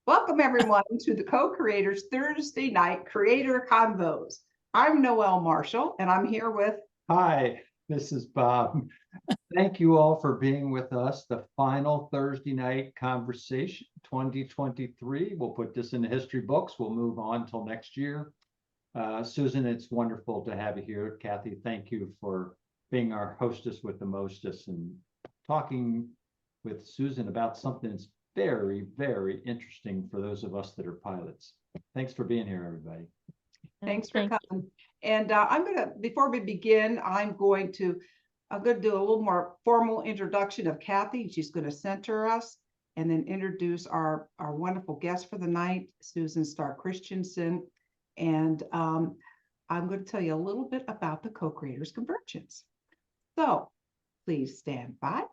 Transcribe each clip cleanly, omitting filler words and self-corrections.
Welcome everyone to the Co-Creators Thursday Night Creator Convos. I'm Noelle Marshall, and I'm here with... Hi, this is Bob. Thank you all for being with us. The final Thursday night conversation, 2023. We'll put this in the history books. We'll move on till next year. Susan, it's wonderful to have you here. Kathy, thank you for being our hostess with the mostest and talking with Susan about something that's very, very interesting for those of us that are pilots. Thanks for being here, everybody. Thanks for coming. And I'm going to, before we begin, I'm going to do a little more formal introduction of Kathy. She's going to center us and then introduce our wonderful guest for the night, Susan Stark Christianson. And I'm going to tell you a little bit about the Co-Creators Convergence. So please stand by.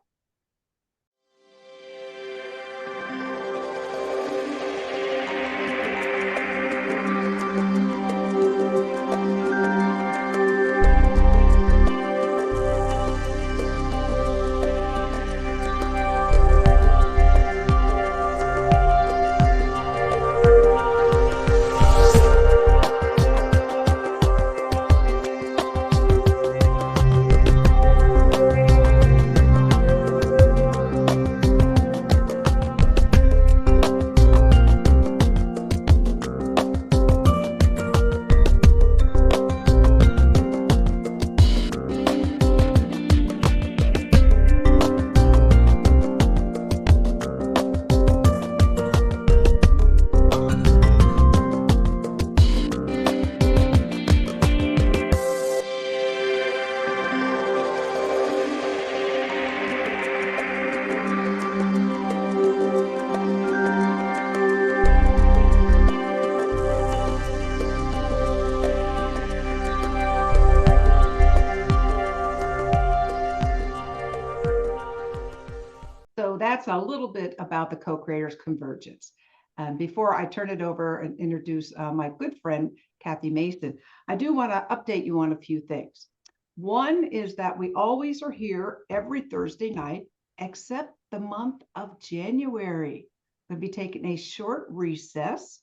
That's a little bit about the Co-Creators Convergence. And before I turn it over and introduce my good friend, Kathy Mason, I do want to update you on a few things. One is that we always are here every Thursday night, except the month of January. We'll be taking a short recess,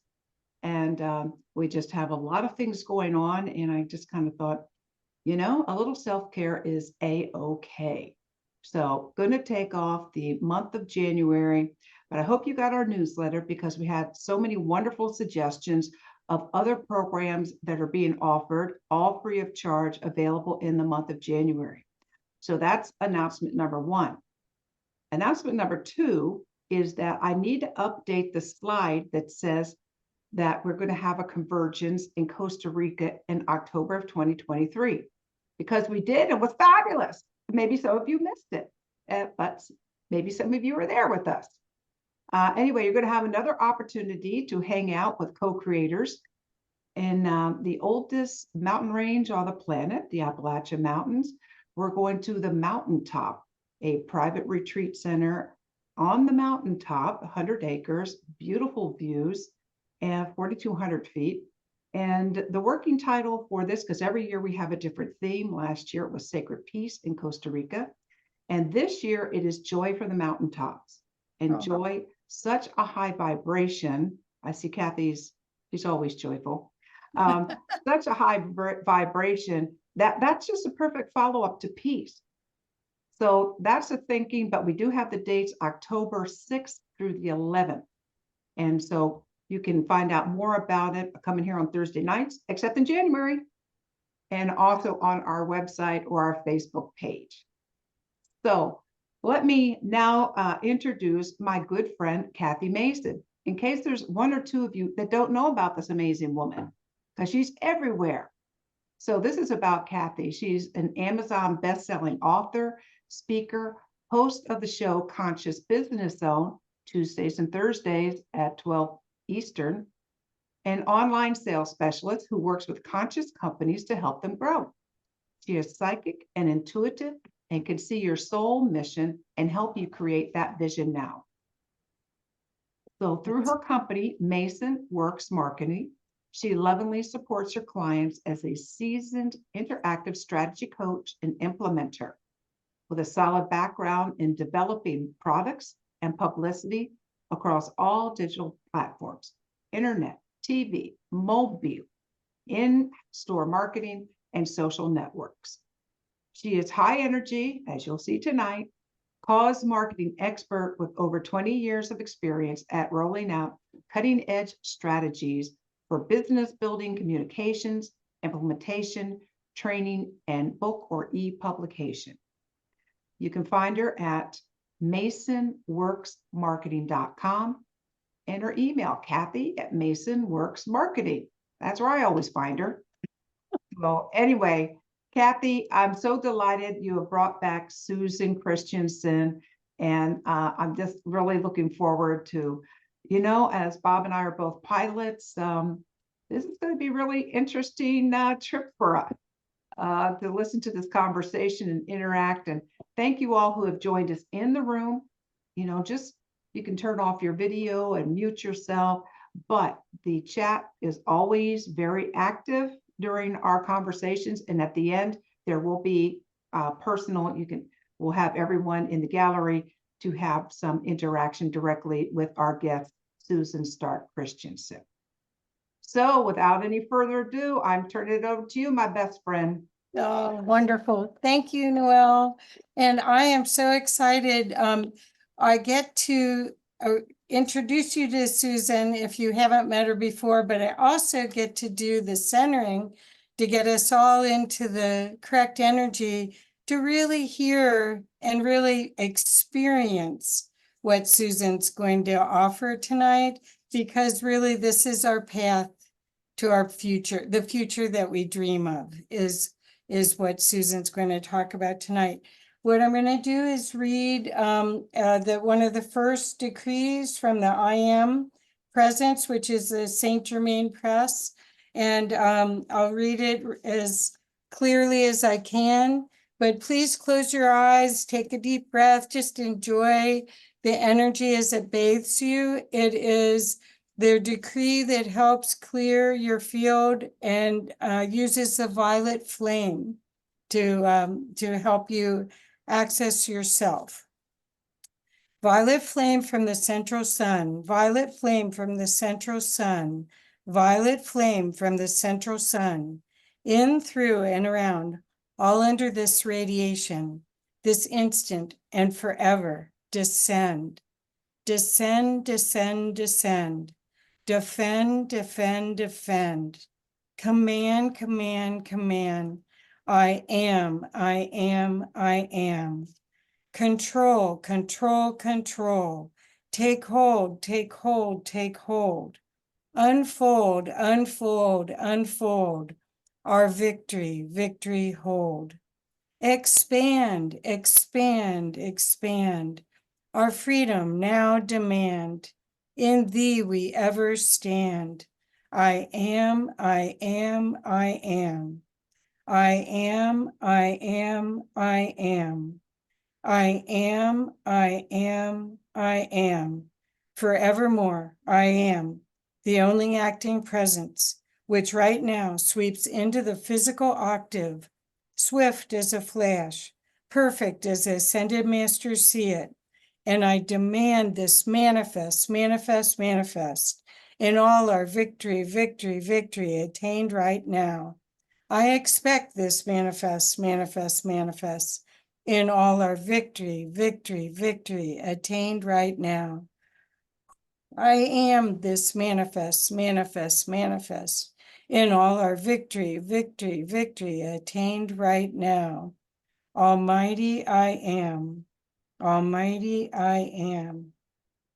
and we just have a lot of things going on. And I just kind of thought, you know, a little self-care is a-okay. So going to take off the month of January, but I hope you got our newsletter because we had so many wonderful suggestions of other programs that are being offered, all free of charge, available in the month of January. So that's announcement number one. Announcement number two is that I need to update the slide that says that we're going to have a convergence in Costa Rica in October of 2023, because we did. It was fabulous. Maybe some of you missed it, but maybe some of you were there with us. Anyway, you're going to have another opportunity to hang out with co-creators in the oldest mountain range on the planet, the Appalachian Mountains. We're going to the mountaintop, a private retreat center on the mountaintop, 100 acres, beautiful views, and 4,200 feet. And the working title for this, because every year we have a different theme. Last year it was Sacred Peace in Costa Rica. And this year it is Joy for the Mountaintops. And joy, such a high vibration. I see Kathy's, she's always joyful. Such a high vibration that's just a perfect follow-up to peace. So that's the thinking, but we do have the dates October 6th through the 11th. And so you can find out more about it coming here on Thursday nights, except in January, and also on our website or our Facebook page. So let me now introduce my good friend, Kathy Mason, in case there's one or two of you that don't know about this amazing woman, because she's everywhere. So this is about Kathy. She's an Amazon best-selling author, speaker, host of the show Conscious Business Zone, Tuesdays and Thursdays at 12 Eastern, an online sales specialist who works with conscious companies to help them grow. She is psychic and intuitive and can see your soul mission and help you create that vision now. So through her company, Mason Works Marketing, she lovingly supports her clients as a seasoned interactive strategy coach and implementer with a solid background in developing products and publicity across all digital platforms, internet, TV, mobile, in-store marketing, and social networks. She is high energy, as you'll see tonight, cause marketing expert with over 20 years of experience at rolling out cutting edge strategies for business building, communications, implementation, training, and book or e-publication. You can find her at masonworksmarketing.com and her email, Kathy@masonworksmarketing. That's where I always find her. Well, anyway, Kathy, I'm so delighted you have brought back Susan Christianson, and I'm just really looking forward to, as Bob and I are both pilots, this is going to be a really interesting trip for us to listen to this conversation and interact. And thank you all who have joined us in the room. You can turn off your video and mute yourself, but the chat is always very active during our conversations. And at the end, there will be personal, we'll have everyone in the gallery to have some interaction directly with our guest, Susan Stark Christianson. So without any further ado, I'm turning it over to you, my best friend. Oh, wonderful. Thank you, Noelle. And I am so excited. I get to introduce you to Susan if you haven't met her before, but I also get to do the centering to get us all into the correct energy to really hear and really experience what Susan's going to offer tonight, because really this is our path to our future. The future that we dream of is what Susan's going to talk about tonight. What I'm going to do is read one of the first decrees from the I Am Presence, which is the Saint Germain Press. And I'll read it as clearly as I can, but please close your eyes, take a deep breath, just enjoy the energy as it bathes you. It is the decree that helps clear your field and uses the violet flame to help you access yourself. Violet flame from the central sun, violet flame from the central sun, violet flame from the central sun, in, through, and around, all under this radiation, this instant and forever, descend, descend, descend, descend, defend, defend, defend, command, command, command, I am, I am, I am. Control, control, control. Take hold, take hold, take hold. Unfold, unfold, unfold. Our victory, victory hold. Expand, expand, expand. Our freedom now demand. In thee we ever stand. I am, I am, I am. I am, I am, I am. I am, I am, I am. Forevermore, I am, the only acting presence, which right now sweeps into the physical octave, swift as a flash, perfect as the ascended masters see it. And I demand this manifest, manifest, manifest in all our victory, victory, victory attained right now. I expect this manifest, manifest, manifest in all our victory, victory, victory attained right now. I am this manifest, manifest, manifest in all our victory, victory, victory attained right now. Almighty I am, Almighty I am,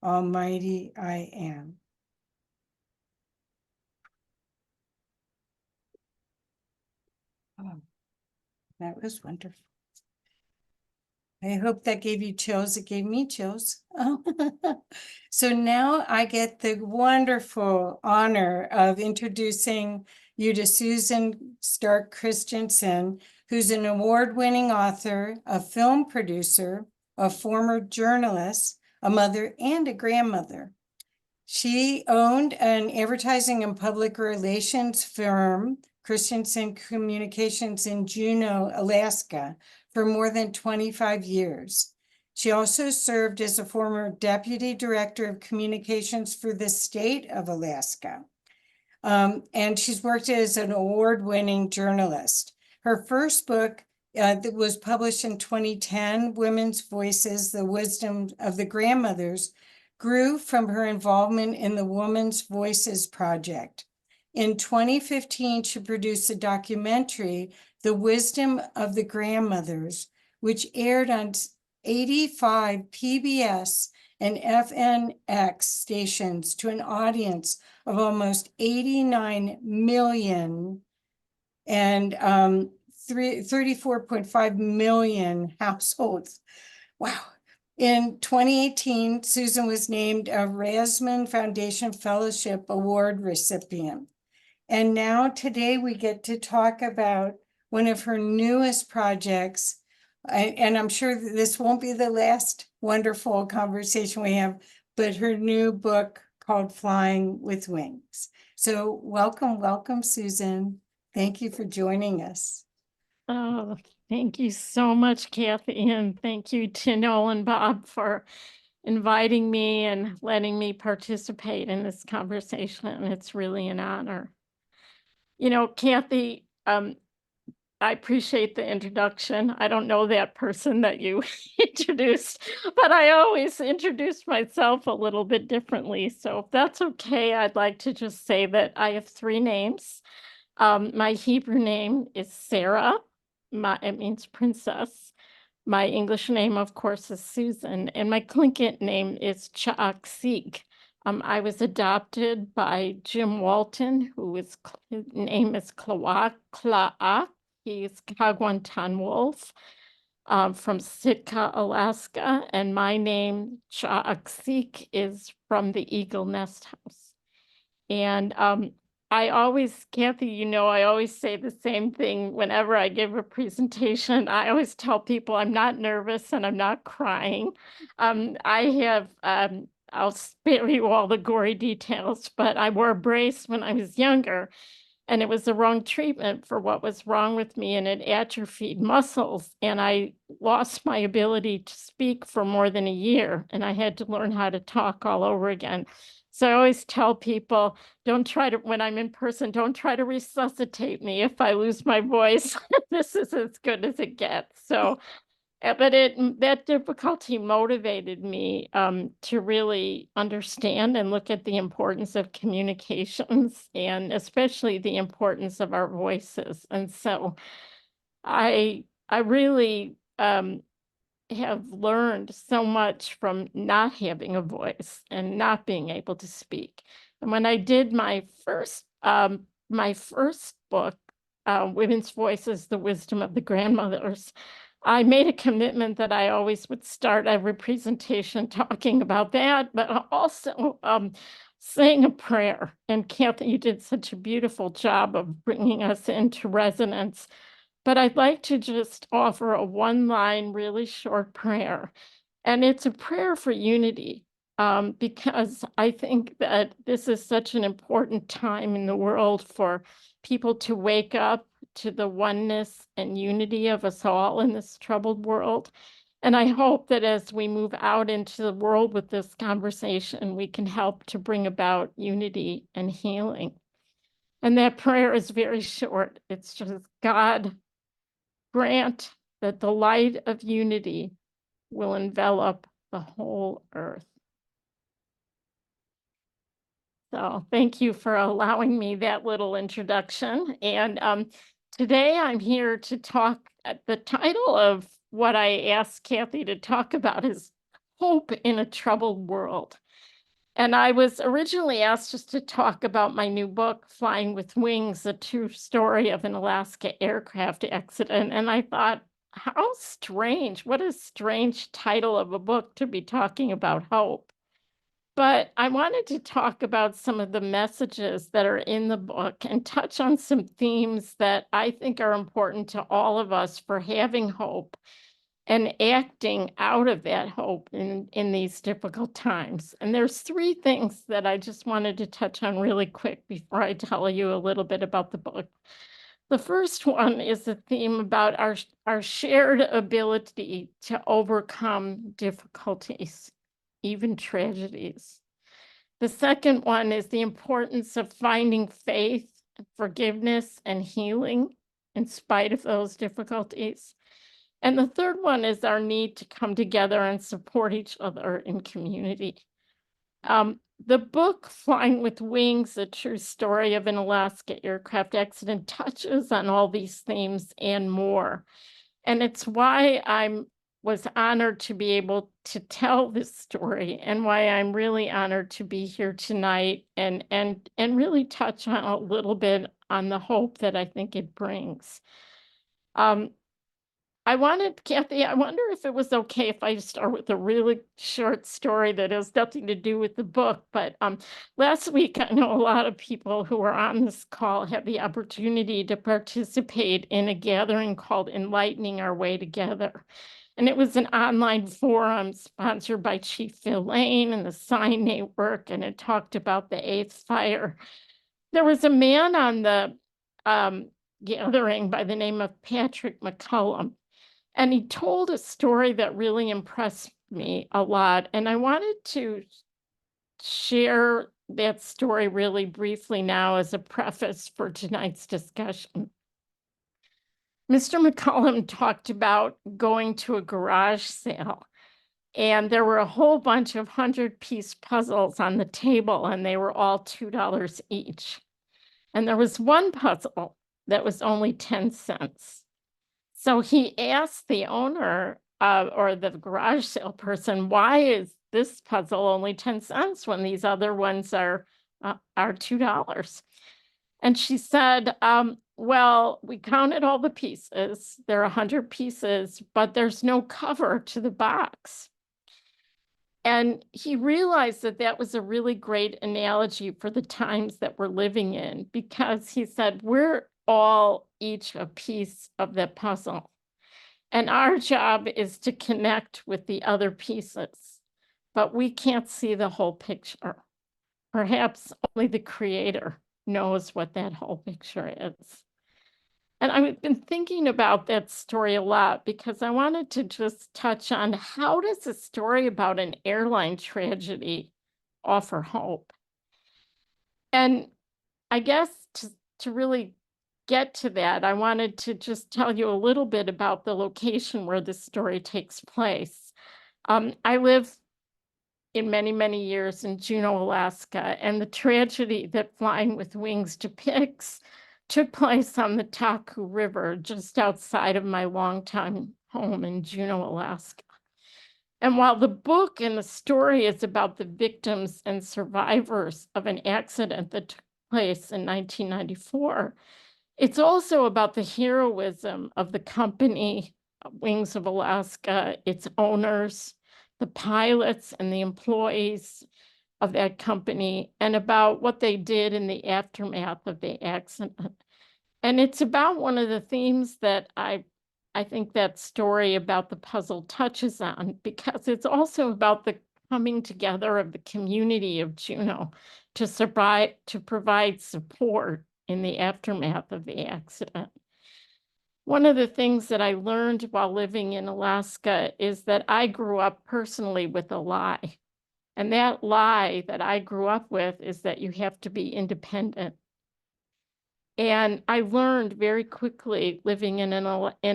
Almighty I am. Oh, that was wonderful. I hope that gave you chills. It gave me chills. So now I get the wonderful honor of introducing you to Susan Stark Christianson, who's an award-winning author, a film producer, a former journalist, a mother, and a grandmother. She owned an advertising and public relations firm, Christianson Communications in Juneau, Alaska, for more than 25 years. She also served as a former Deputy Director of Communications for the state of Alaska. And she's worked as an award-winning journalist. Her first book that was published in 2010, Women's Voices, The Wisdom of the Grandmothers, grew from her involvement in the Women's Voices Project. In 2015, she produced a documentary, The Wisdom of the Grandmothers, which aired on 85 PBS and FNX stations to an audience of almost 89 million and 34.5 million households. Wow. In 2018, Susan was named a Rasmuson Foundation Fellowship Award recipient. And now today we get to talk about one of her newest projects. And I'm sure that this won't be the last wonderful conversation we have, but her new book called Flying with Wings. So welcome, Susan. Thank you for joining us. Oh, thank you so much, Kathy, and thank you to Noel and Bob for inviting me and letting me participate in this conversation. It's really an honor. You know, Kathy, I appreciate the introduction. I don't know that person that you introduced, but I always introduce myself a little bit differently. So if that's okay, I'd like to just say that I have three names. My Hebrew name is Sarah. It means princess. My English name, of course, is Susan, and my Tlingit name is Chaaksik. I was adopted by Jim Walton, his name is Klaak. He's Kagwantan Wolf from Sitka, Alaska, and my name, Chaaksik, is from the Eagle Nest House. And I always, Kathy, you know, I always say the same thing whenever I give a presentation. I always tell people I'm not nervous and I'm not crying. I'll spare you all the gory details, but I wore a brace when I was younger, and it was the wrong treatment for what was wrong with me, and it atrophied muscles, and I lost my ability to speak for more than a year, and I had to learn how to talk all over again. So I always tell people, don't try to, when I'm in person, don't try to resuscitate me if I lose my voice. This is as good as it gets. So, but that difficulty motivated me to really understand and look at the importance of communications, and especially the importance of our voices. And so I really have learned so much from not having a voice and not being able to speak. And when I did my first book, Women's Voices, The Wisdom of the Grandmothers, I made a commitment that I always would start every presentation talking about that, but also saying a prayer. And Kathy, you did such a beautiful job of bringing us into resonance. But I'd like to just offer a one-line, really short prayer. And it's a prayer for unity, because I think that this is such an important time in the world for people to wake up to the oneness and unity of us all in this troubled world. And I hope that as we move out into the world with this conversation, we can help to bring about unity and healing. And that prayer is very short. It's just, God, grant that the light of unity will envelop the whole earth. So thank you for allowing me that little introduction. And today I'm here to talk, the title of what I asked Kathy to talk about is Hope in a Troubled World. And I was originally asked just to talk about my new book, Flying with Wings, a true story of an Alaska aircraft accident. And I thought, how strange, what a strange title of a book to be talking about hope. But I wanted to talk about some of the messages that are in the book and touch on some themes that I think are important to all of us for having hope and acting out of that hope in these difficult times. And there's three things that I just wanted to touch on really quick before I tell you a little bit about the book. The first one is a theme about our shared ability to overcome difficulties, even tragedies. The second one is the importance of finding faith, forgiveness, and healing in spite of those difficulties. And the third one is our need to come together and support each other in community. The book, Flying with Wings, A True Story of an Alaska Aircraft Accident, touches on all these themes and more. And it's why I was honored to be able to tell this story, and why I'm really honored to be here tonight and really touch on a little bit on the hope that I think it brings. Kathy, I wonder if it was okay if I start with a really short story that has nothing to do with the book. But last week, I know a lot of people who are on this call had the opportunity to participate in a gathering called Enlightening Our Way Together. And it was an online forum sponsored by Chief Phil Lane and the Sign Network, and it talked about the 8th fire. There was a man on the gathering by the name of Patrick McCullum. And he told a story that really impressed me a lot. And I wanted to share that story really briefly now as a preface for tonight's discussion. Mr. McCullum talked about going to a garage sale, and there were a whole bunch of 100-piece puzzles on the table, and they were all $2 each. And there was one puzzle that was only 10 cents. So he asked the owner or the garage sale person, why is this puzzle only 10 cents when these other ones are $2? And she said, well, we counted all the pieces. There are 100 pieces, but there's no cover to the box. And he realized that that was a really great analogy for the times that we're living in, because he said, we're all each a piece of the puzzle. And our job is to connect with the other pieces, but we can't see the whole picture. Perhaps only the Creator knows what that whole picture is. And I've been thinking about that story a lot because I wanted to just touch on, how does a story about an airline tragedy offer hope? And I guess to really get to that, I wanted to just tell you a little bit about the location where this story takes place. I lived in many, many years in Juneau, Alaska, and the tragedy that Flying with Wings depicts took place on the Taku River, just outside of my longtime home in Juneau, Alaska. And while the book and the story is about the victims and survivors of an accident that took place in 1994, it's also about the heroism of the company, Wings of Alaska, its owners, the pilots and the employees of that company, and about what they did in the aftermath of the accident. And it's about one of the themes that I think that story about the puzzle touches on, because it's also about the coming together of the community of Juneau to provide support in the aftermath of the accident. One of the things that I learned while living in Alaska is that I grew up personally with a lie. And that lie that I grew up with is that you have to be independent. And I learned very quickly living in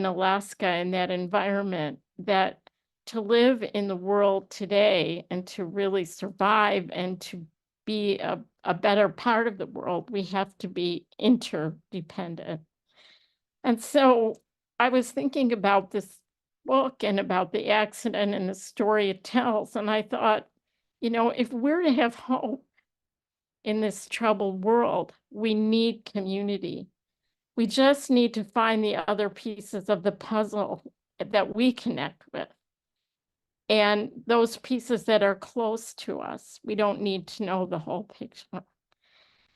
Alaska in that environment that to live in the world today and to really survive and to be a better part of the world, we have to be interdependent. And so I was thinking about this book and about the accident and the story it tells. And I thought, if we're to have hope in this troubled world, we need community. We just need to find the other pieces of the puzzle that we connect with. And those pieces that are close to us, we don't need to know the whole picture.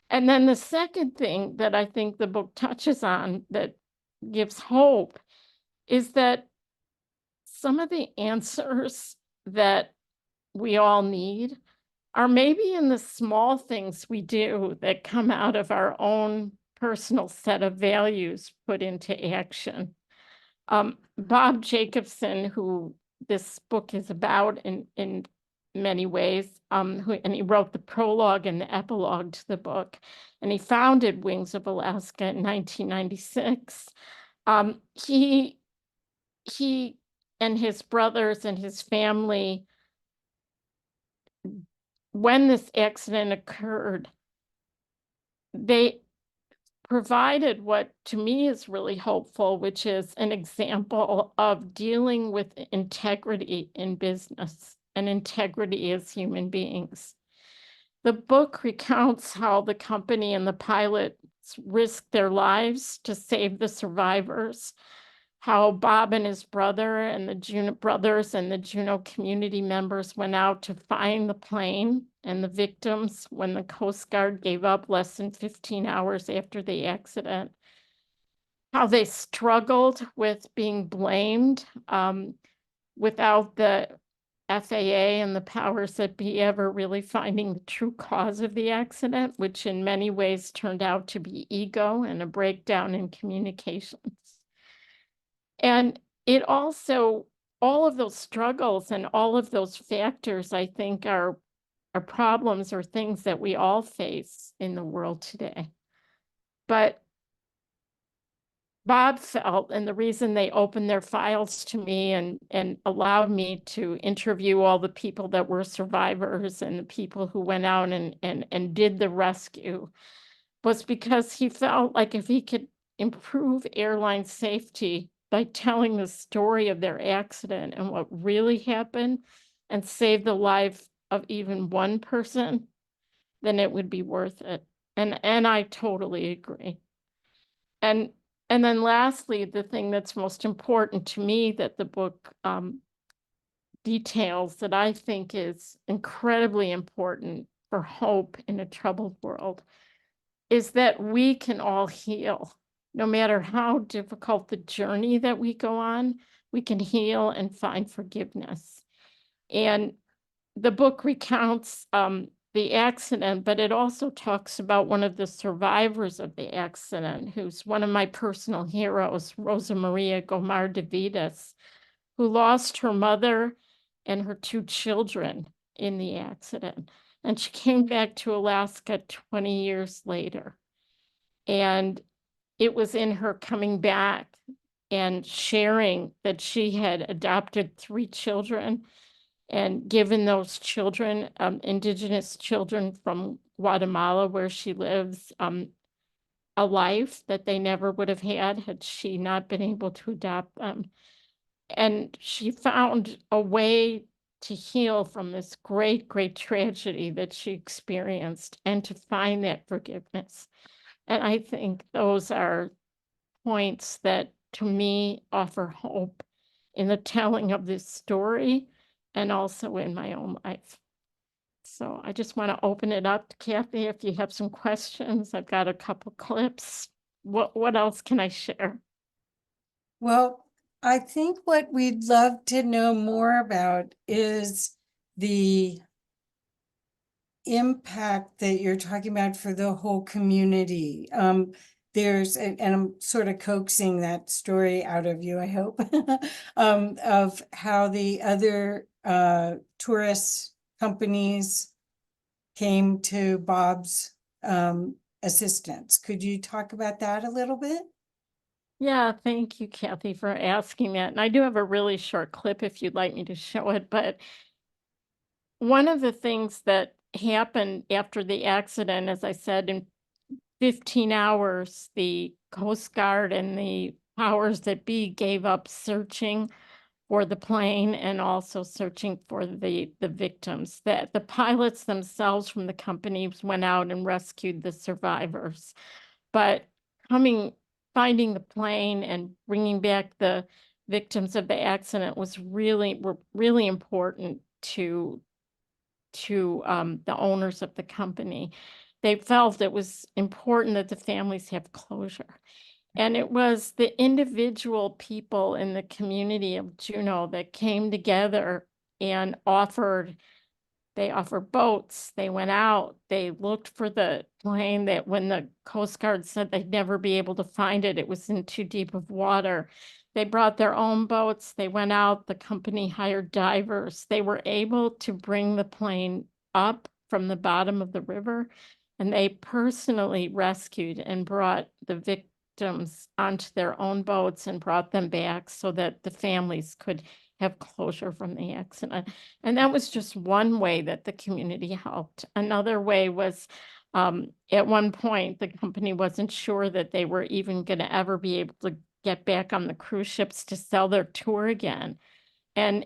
And then the second thing that I think the book touches on that gives hope is that some of the answers that we all need are maybe in the small things we do that come out of our own personal set of values put into action. Bob Jacobson, who this book is about in many ways, and he wrote the prologue and the epilogue to the book, and he founded Wings of Alaska in 1996. He and his brothers and his family, when this accident occurred, they provided what to me is really hopeful, which is an example of dealing with integrity in business and integrity as human beings. The book recounts how the company and the pilots risked their lives to save the survivors, how Bob and his brother and the Juneau brothers and the Juneau community members went out to find the plane and the victims when the Coast Guard gave up less than 15 hours after the accident, how they struggled with being blamed without the FAA and the powers that be ever really finding the true cause of the accident, which in many ways turned out to be ego and a breakdown in communications. And it also, all of those struggles and all of those factors, I think, are problems or things that we all face in the world today. But Bob felt, and the reason they opened their files to me and allowed me to interview all the people that were survivors and the people who went out and did the rescue, was because he felt like if he could improve airline safety by telling the story of their accident and what really happened and save the life of even one person, then it would be worth it. And I totally agree. And then lastly, the thing that's most important to me that the book details that I think is incredibly important for hope in a troubled world is that we can all heal. No matter how difficult the journey that we go on, we can heal and find forgiveness. And the book recounts the accident, but it also talks about one of the survivors of the accident, who's one of my personal heroes, Rosa Maria Gomar de Vidas, who lost her mother and her 2 children in the accident. And she came back to Alaska 20 years later. And it was in her coming back and sharing that she had adopted 3 children and given those children, Indigenous children from Guatemala, where she lives, a life that they never would have had she not been able to adopt them. And she found a way to heal from this great, great tragedy that she experienced and to find that forgiveness. And I think those are points that, to me, offer hope in the telling of this story and also in my own life. So I just want to open it up to Kathy if you have some questions. I've got a couple clips. What else can I share? Well, I think what we'd love to know more about is the impact that you're talking about for the whole community. And I'm sort of coaxing that story out of you, I hope, of how the other tourist companies came to Bob's assistance. Could you talk about that a little bit? Yeah, thank you, Kathy, for asking that. And I do have a really short clip if you'd like me to show it. But one of the things that happened after the accident, as I said, in 15 hours, the Coast Guard and the powers that be gave up searching for the plane and also searching for the victims. That the pilots themselves from the companies went out and rescued the survivors. But finding the plane and bringing back the victims of the accident was really important to the owners of the company. They felt it was important that the families have closure. And it was the individual people in the community of Juneau that came together and offered They offered boats. They went out. They looked for the plane that when the Coast Guard said they'd never be able to find it, it was in too deep of water. They brought their own boats. They went out. The company hired divers. They were able to bring the plane up from the bottom of the river, and they personally rescued and brought the victims onto their own boats and brought them back so that the families could have closure from the accident. And that was just one way that the community helped. Another way was at one point, the company wasn't sure that they were even going to ever be able to get back on the cruise ships to sell their tour again. And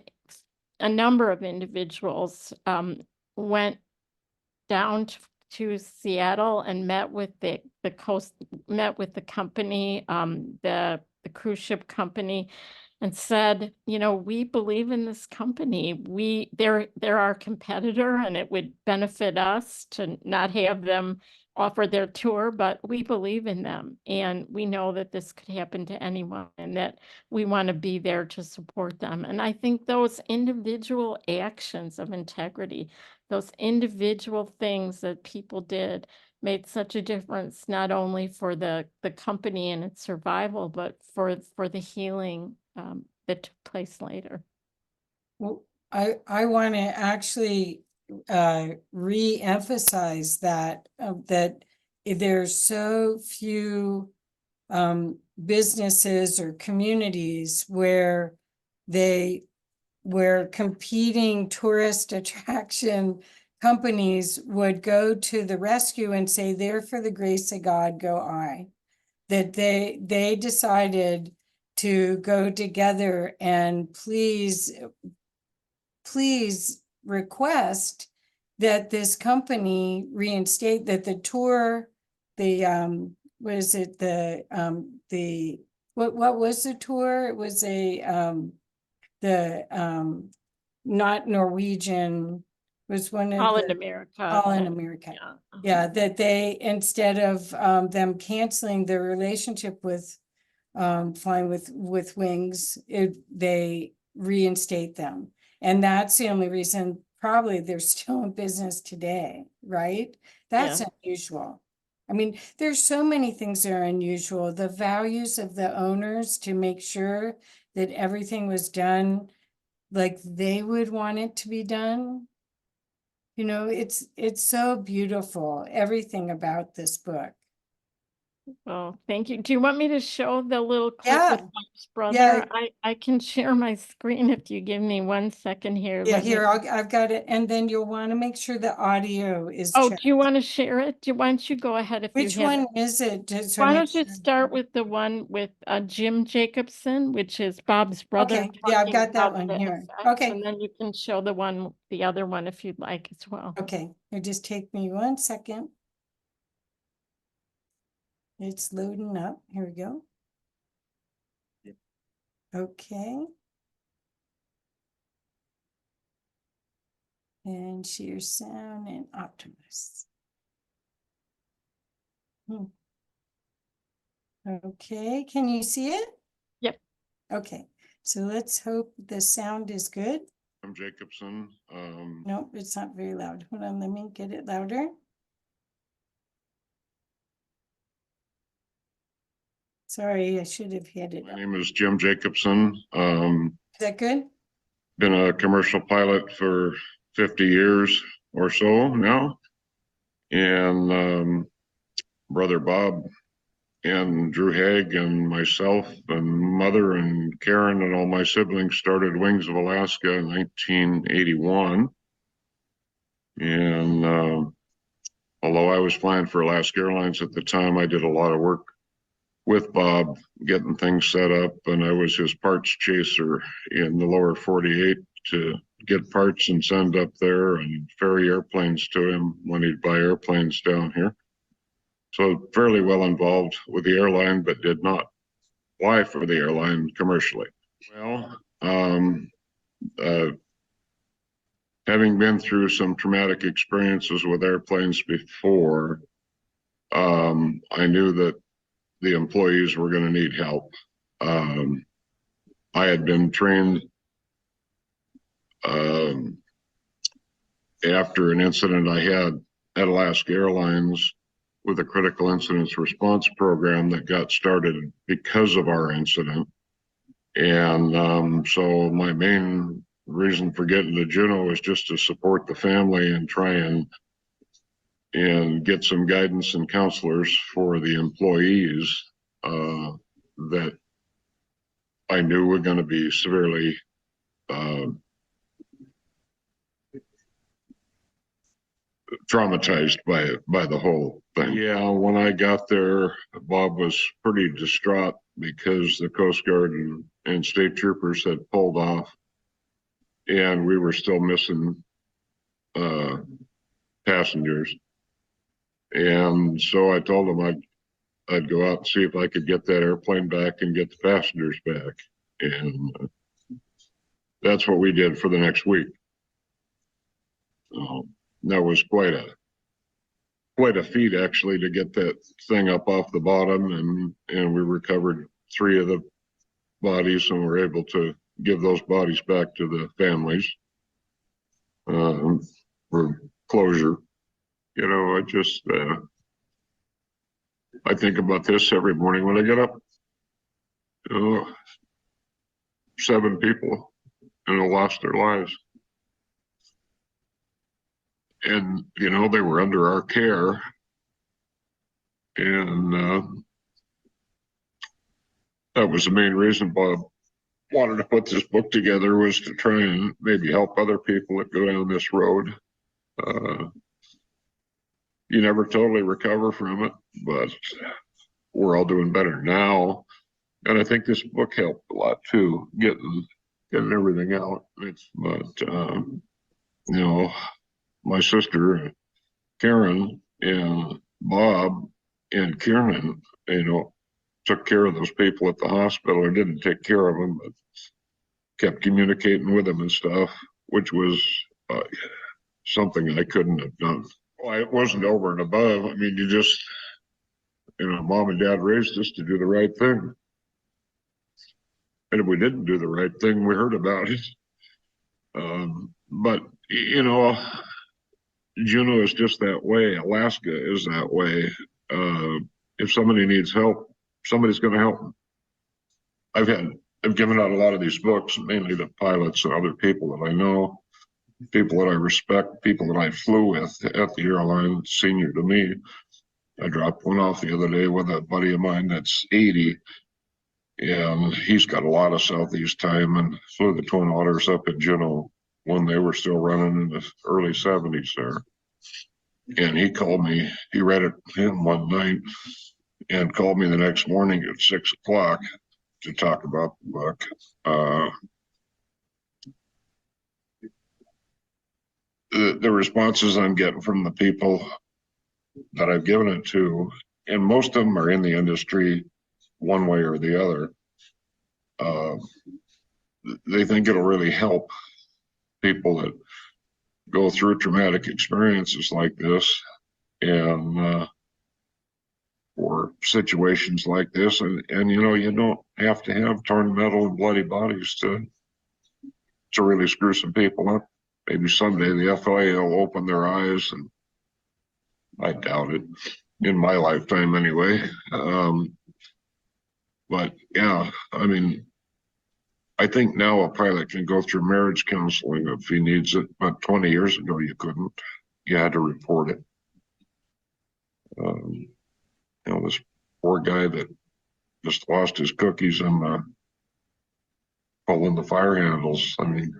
a number of individuals went down to Seattle and met with the company, the cruise ship company, and said, you know, we believe in this company. They're our competitor, and it would benefit us to not have them offer their tour, but we believe in them, and we know that this could happen to anyone, and that we want to be there to support them. And I think those individual actions of integrity, those individual things that people did, made such a difference, not only for the company and its survival, but for the healing that took place later. Well, I want to actually re-emphasize that there's so few businesses or communities where competing tourist attraction companies would go to the rescue and say, there for the grace of God go I. That they decided to go together and please request that this company reinstate, that the tour, what was the tour? It was not Norwegian, was one of Holland America. Holland America. Yeah, that they, instead of them canceling their relationship with flying with wings, they reinstate them. And that's the only reason probably they're still in business today, right? That's unusual. I mean, there's so many things that are unusual. The values of the owners to make sure that everything was done like they would want it to be done. You know, it's so beautiful, everything about this book. Oh, thank you. Do you want me to show the little clip Yeah. with Bob's brother? Yeah. I can share my screen if you give me 1 second here. Yeah, Let me- here, I've got it. And then you'll want to make sure the audio is Oh, checked. do you want to share it? Why don't you go ahead if Which you have one it? is it? Just so I Why make don't you sure. start with the one with Jim Jacobson, which is Bob's brother? Okay, yeah, I've talking got that about one the here. effects, Okay. And then you can show the other one if you'd like as well. Okay, it just take me 1 second. It's loading up. Here we go. Okay. And share sound and Optimus. Okay, can you see it? Yep. Okay, so let's hope the sound is good. I'm Jacobson. Nope, it's not very loud. Hold on, let me get it louder. Sorry, I should have had it My up. name is Jim Jacobson. Is that good? Been a commercial pilot for 50 years or so now. And brother Bob and Drew Haig and myself and mother and Karen and all my siblings started Wings of Alaska in 1981. And although I was flying for Alaska Airlines at the time, I did a lot of work with Bob getting things set up, and I was his parts chaser in the lower 48 to get parts and send up there and ferry airplanes to him when he'd buy airplanes down here. So fairly well involved with the airline, but did not fly for the airline commercially. Well, having been through some traumatic experiences with airplanes before, I knew that the employees were going to need help. I had been trained after an incident I had at Alaska Airlines with a critical incidents response program that got started because of our incident. And so my main reason for getting to Juneau was just to support the family and try and get some guidance and counselors for the employees that I knew were going to be severely traumatized by the whole thing. Yeah, when I got there, Bob was pretty distraught because the Coast Guard and state troopers had pulled off, and we were still missing passengers. And so I told him I'd go out and see if I could get that airplane back and get the passengers back. And that's what we did for the next week. That was quite a feat, actually, to get that thing up off the bottom, and we recovered 3 of the bodies and were able to give those bodies back to the families for closure. You know, I think about this every morning when I get up. You know, 7 people, you know, lost their lives. And, you know, they were under our care. And that was the main reason Bob wanted to put this book together, was to try and maybe help other people that go down this road. You never totally recover from it, but we're all doing better now. And I think this book helped a lot too, getting everything out. But you know, my sister Karen and Bob and Kieran, you know, took care of those people at the hospital, or didn't take care of them, but kept communicating with them and stuff, which was something I couldn't have done. Well, it wasn't over and above. I mean, you know, Mom and Dad raised us to do the right thing. And if we didn't do the right thing, we heard about it. But, you know, Juneau is just that way. Alaska is that way. If somebody needs help, somebody's going to help them. I've given out a lot of these books, mainly to pilots and other people that I know, people that I respect, people that I flew with at the airline, senior to me. I dropped one off the other day with a buddy of mine that's 80, and he's got a lot of Southeast time, and flew the Twin Otters up in Juneau when they were still running in the early 70s there. And he called me, he read it in one night and called me the next morning at 6 o'clock to talk about the book. The responses I'm getting from the people that I've given it to, and most of them are in the industry one way or the other, they think it'll really help people that go through traumatic experiences like this, and or situations like this. And you know, you don't have to have torn metal and bloody bodies to really screw some people up. Maybe someday the FAA will open their eyes, and I doubt it, in my lifetime anyway. But yeah, I mean, I think now a pilot can go through marriage counseling if he needs it, but 20 years ago you couldn't. You had to report it. You know, this poor guy that just lost his cookies and pulling the fire handles. I mean,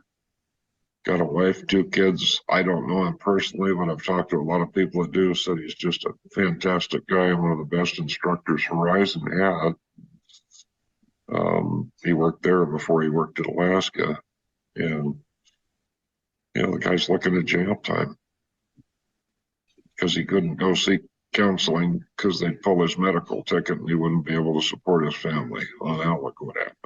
got a wife, 2 kids. I don't know him personally, but I've talked to a lot of people that do. Said he's just a fantastic guy and one of the best instructors Horizon had. He worked there before he worked at Alaska, and you know, the guy's looking at jail time because he couldn't go seek counseling because they'd pull his medical ticket and he wouldn't be able to support his family. Well, now look what happened.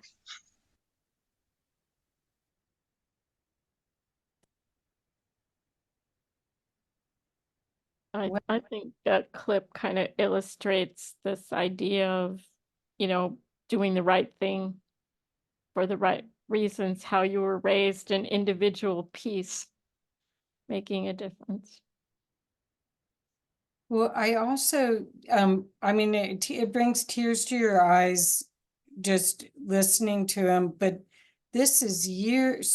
I think that clip kind of illustrates this idea of, you know, doing the right thing for the right reasons, how you were raised, an individual piece. making a difference. Well, I also, I mean, it brings tears to your eyes just listening to him, but this is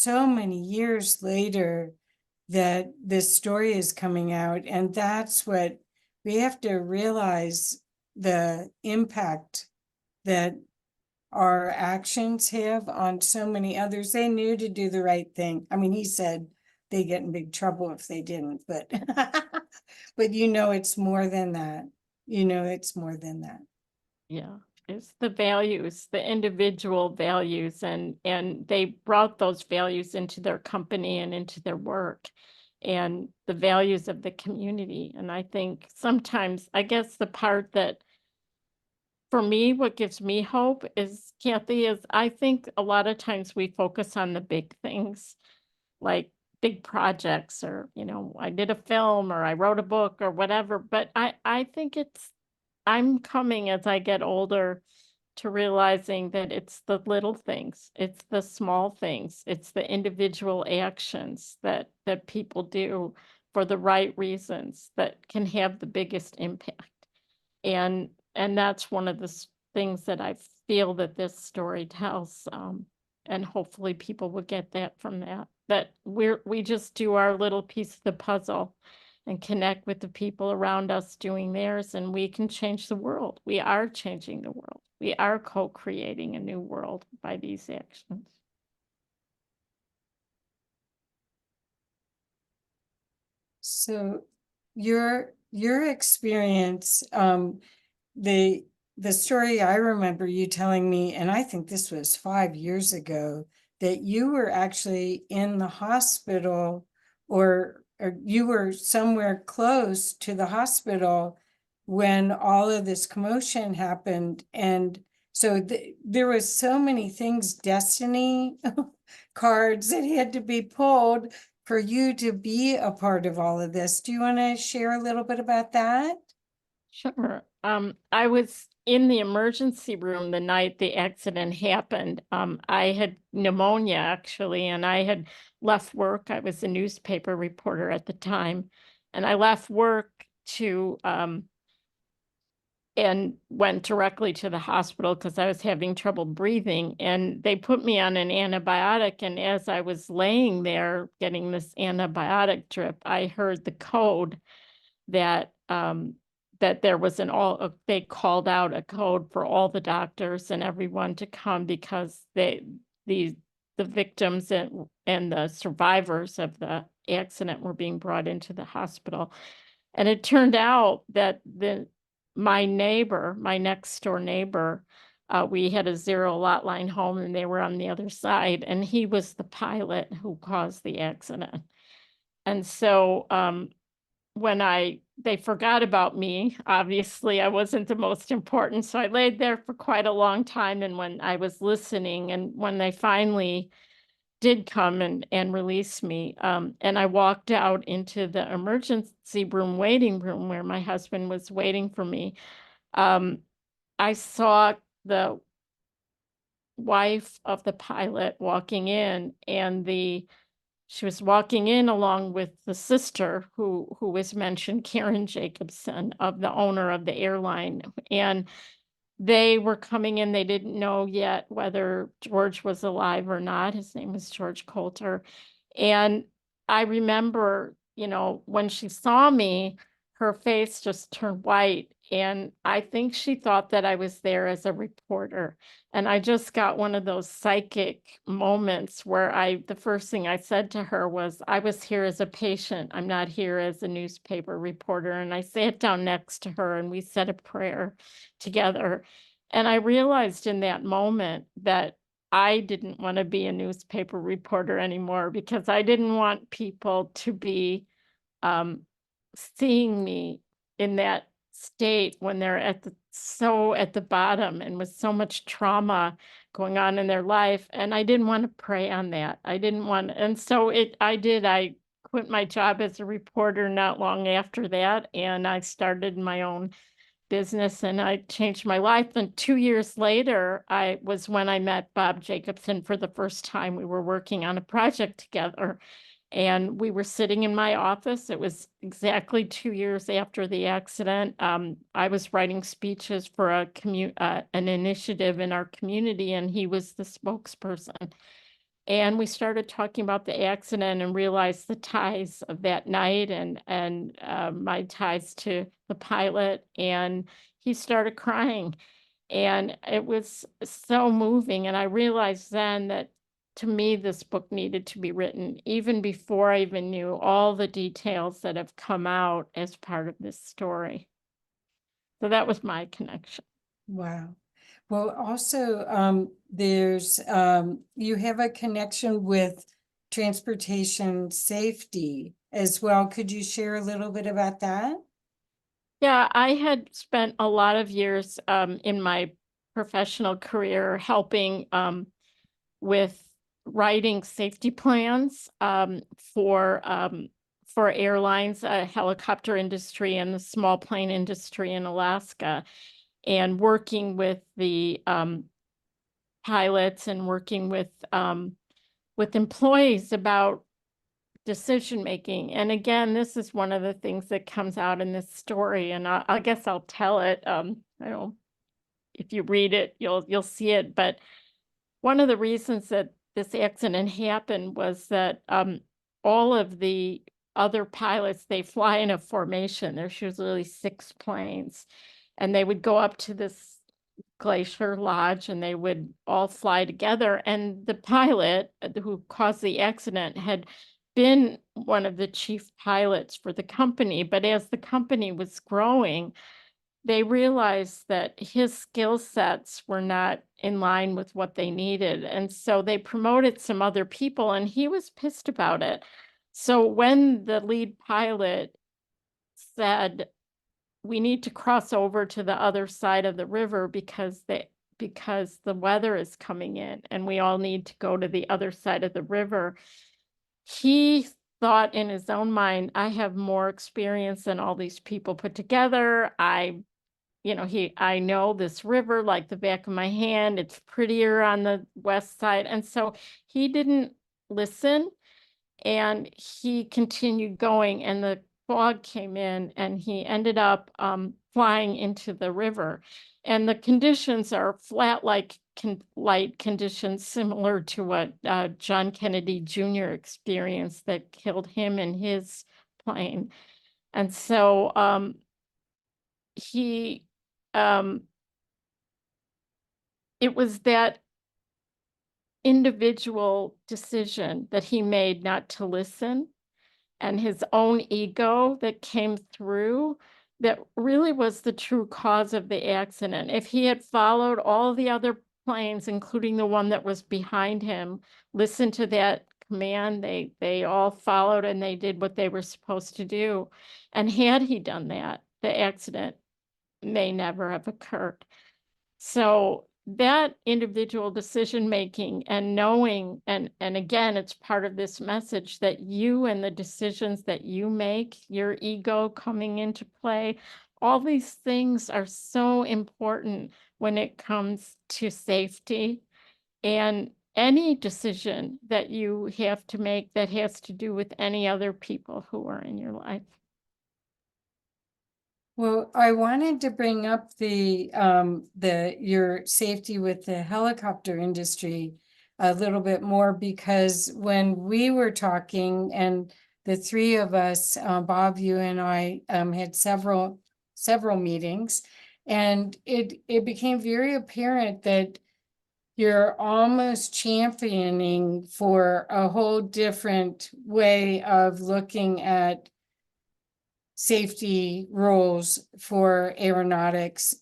so many years later that this story is coming out, and that's what we have to realize, the impact that our actions have on so many others. They knew to do the right thing. I mean, he said they get in big trouble if they didn't, but but it's more than that. It's more than that. Yeah, it's the values, the individual values, and they brought those values into their company and into their work, and the values of the community. And I think sometimes, I guess the part that, for me, what gives me hope is, Kathy, is I think a lot of times we focus on the big things, like big projects, or, I did a film or I wrote a book or whatever. But I think I'm coming, as I get older, to realizing that it's the little things, it's the small things, it's the individual actions that people do for the right reasons that can have the biggest impact. And that's one of the things that I feel that this story tells. And hopefully people will get that from that we just do our little piece of the puzzle and connect with the people around us doing theirs, and we can change the world. We are changing the world. We are co-creating a new world by these actions. So your experience, the story I remember you telling me, and I think this was 5 years ago, that you were actually in the hospital, or you were somewhere close to the hospital when all of this commotion happened. And so there was so many things, destiny cards that had to be pulled for you to be a part of all of this. Do you want to share a little bit about that? Sure. I was in the emergency room the night the accident happened. I had pneumonia, actually, and I had left work. I was a newspaper reporter at the time, and I left work to and went directly to the hospital because I was having trouble breathing. And they put me on an antibiotic. And as I was laying there getting this antibiotic drip, I heard the code that that there was they called out a code for all the doctors and everyone to come, because the victims and the survivors of the accident were being brought into the hospital. And it turned out that my next door neighbor, we had a 0 lot line home and they were on the other side, and he was the pilot who caused the accident. And so when they forgot about me, obviously I wasn't the most important. So I laid there for quite a long time. And when I was listening, and when they finally did come and release me, and I walked out into the emergency room waiting room where my husband was waiting for me, I saw the wife of the pilot walking in, and she was walking in along with the sister who was mentioned, Karen Jacobson, of the owner of the airline. And they were coming in. They didn't know yet whether George was alive or not. His name was George Coulter. And I remember, when she saw me, her face just turned white. And I think she thought that I was there as a reporter. And I just got one of those psychic moments where the first thing I said to her was, I was here as a patient. I'm not here as a newspaper reporter. And I sat down next to her and we said a prayer together. And I realized in that moment that I didn't want to be a newspaper reporter anymore, because I didn't want people to be seeing me in that state when they're so at the bottom and with so much trauma going on in their life. And I didn't want to prey on that. And so I quit my job as a reporter not long after that. And I started my own business and I changed my life. And 2 years later, when I met Bob Jacobson for the first time. We were working on a project together. And we were sitting in my office. It was exactly 2 years after the accident. I was writing speeches for an initiative in our community, and he was the spokesperson. And we started talking about the accident and realized the ties of that night and my ties to the pilot. And he started crying. And it was so moving. And I realized then that to me, this book needed to be written even before I even knew all the details that have come out as part of this story. So that was my connection. Wow. Well, also, you have a connection with transportation safety as well. Could you share a little bit about that? Yeah, I had spent a lot of years in my professional career helping with writing safety plans for airlines, helicopter industry, and the small plane industry in Alaska, and working with the pilots and working with employees about decision making. And again, this is one of the things that comes out in this story, and I guess I'll tell it. I don't know if you read it, you'll see it. But one of the reasons that this accident happened was that all of the other pilots, they fly in a formation. There's usually 6 planes, and they would go up to this glacier lodge and they would all fly together. And the pilot who caused the accident had been one of the chief pilots for the company. But as the company was growing, they realized that his skill sets were not in line with what they needed. And so they promoted some other people, and he was pissed about it. So when the lead pilot said, we need to cross over to the other side of the river because the weather is coming in and we all need to go to the other side of the river, he thought in his own mind, I have more experience than all these people put together. I know this river like the back of my hand. It's prettier on the west side. And so he didn't listen, and he continued going, and the fog came in, and he ended up flying into the river. And the conditions are flat like light conditions, similar to what John Kennedy Jr. experienced that killed him in his plane. And so it was that individual decision that he made not to listen, and his own ego that came through, that really was the true cause of the accident. If he had followed all the other planes, including the one that was behind him, listened to that command, they all followed and they did what they were supposed to do. And had he done that, the accident may never have occurred. So that individual decision making and knowing, and again, it's part of this message that you and the decisions that you make, your ego coming into play, all these things are so important when it comes to safety. And any decision that you have to make that has to do with any other people who are in your life. Well, I wanted to bring up your safety with the helicopter industry a little bit more, because when we were talking, and the 3 of us, Bob, you and I, had several meetings, and it became very apparent that you're almost championing for a whole different way of looking at safety rules for aeronautics.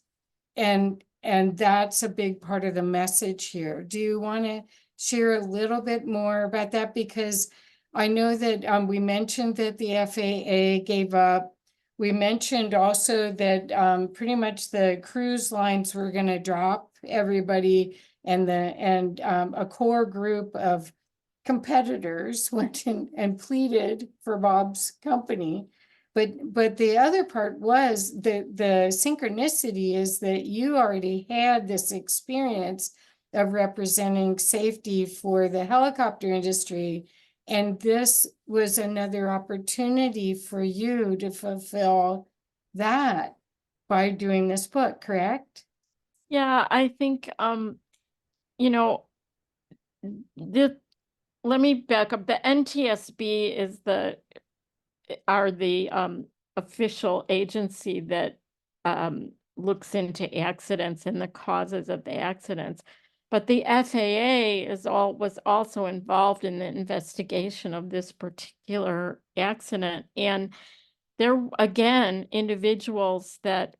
And that's a big part of the message here. Do you want to share a little bit more about that? Because I know that we mentioned that the FAA gave up. We mentioned also that pretty much the cruise lines were going to drop everybody, and a core group of competitors went in and pleaded for Bob's company. But the other part was the synchronicity is that you already had this experience of representing safety for the helicopter industry, And this was another opportunity for you to fulfill that by doing this book, correct? Yeah, I think, you know, let me back up. The NTSB is the official agency that looks into accidents and the causes of the accidents. But the FAA was also involved in the investigation of this particular accident. And there, again, individuals that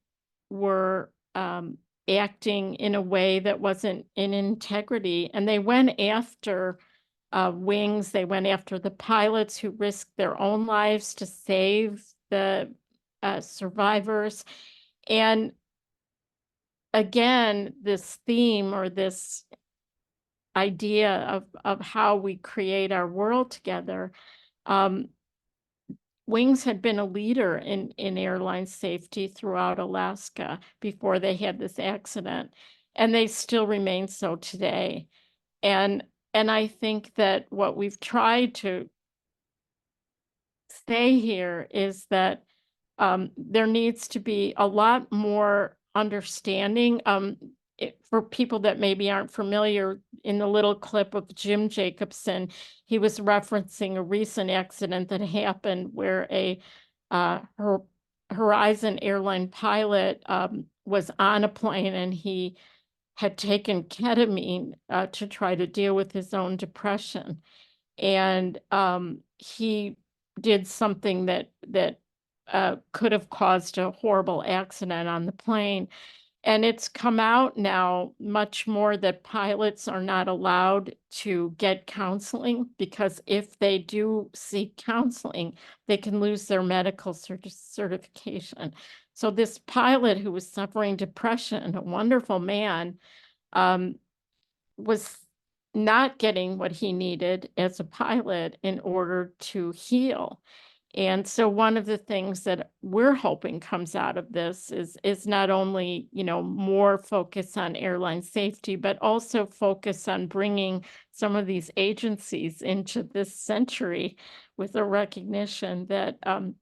were acting in a way that wasn't in integrity. And they went after wings. They went after the pilots who risked their own lives to save the survivors. And again, this theme or this idea of how we create our world together, Wings had been a leader in airline safety throughout Alaska before they had this accident, and they still remain so today. And I think that what we've tried to say here is that there needs to be a lot more understanding. For people that maybe aren't familiar, in the little clip of Jim Jacobson, he was referencing a recent accident that happened where a Horizon airline pilot was on a plane, and he had taken ketamine to try to deal with his own depression. And he did something that could have caused a horrible accident on the plane. And it's come out now much more that pilots are not allowed to get counseling, because if they do seek counseling, they can lose their medical certification. So this pilot who was suffering depression, a wonderful man, was not getting what he needed as a pilot in order to heal. And so one of the things that we're hoping comes out of this is not only, more focus on airline safety, but also focus on bringing some of these agencies into this century with a recognition that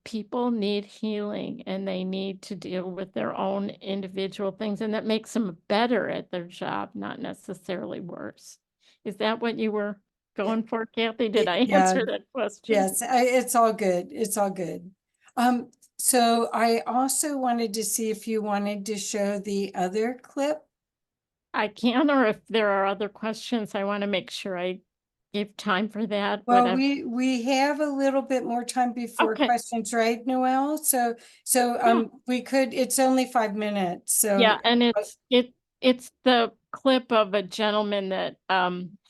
people need healing and they need to deal with their own individual things, and that makes them better at their job, not necessarily worse. Is that what you were going for, Kathy? Did I Yeah. answer that question? Yes, it's all good. It's all good. So I also wanted to see if you wanted to show the other clip. I can, or if there are other questions, I want to make sure I give time for that. Well, whatever. we have a little bit more time before Okay. questions, right, Noelle? So we could, it's only 5 minutes, so. Yeah, and it's the clip of a gentleman that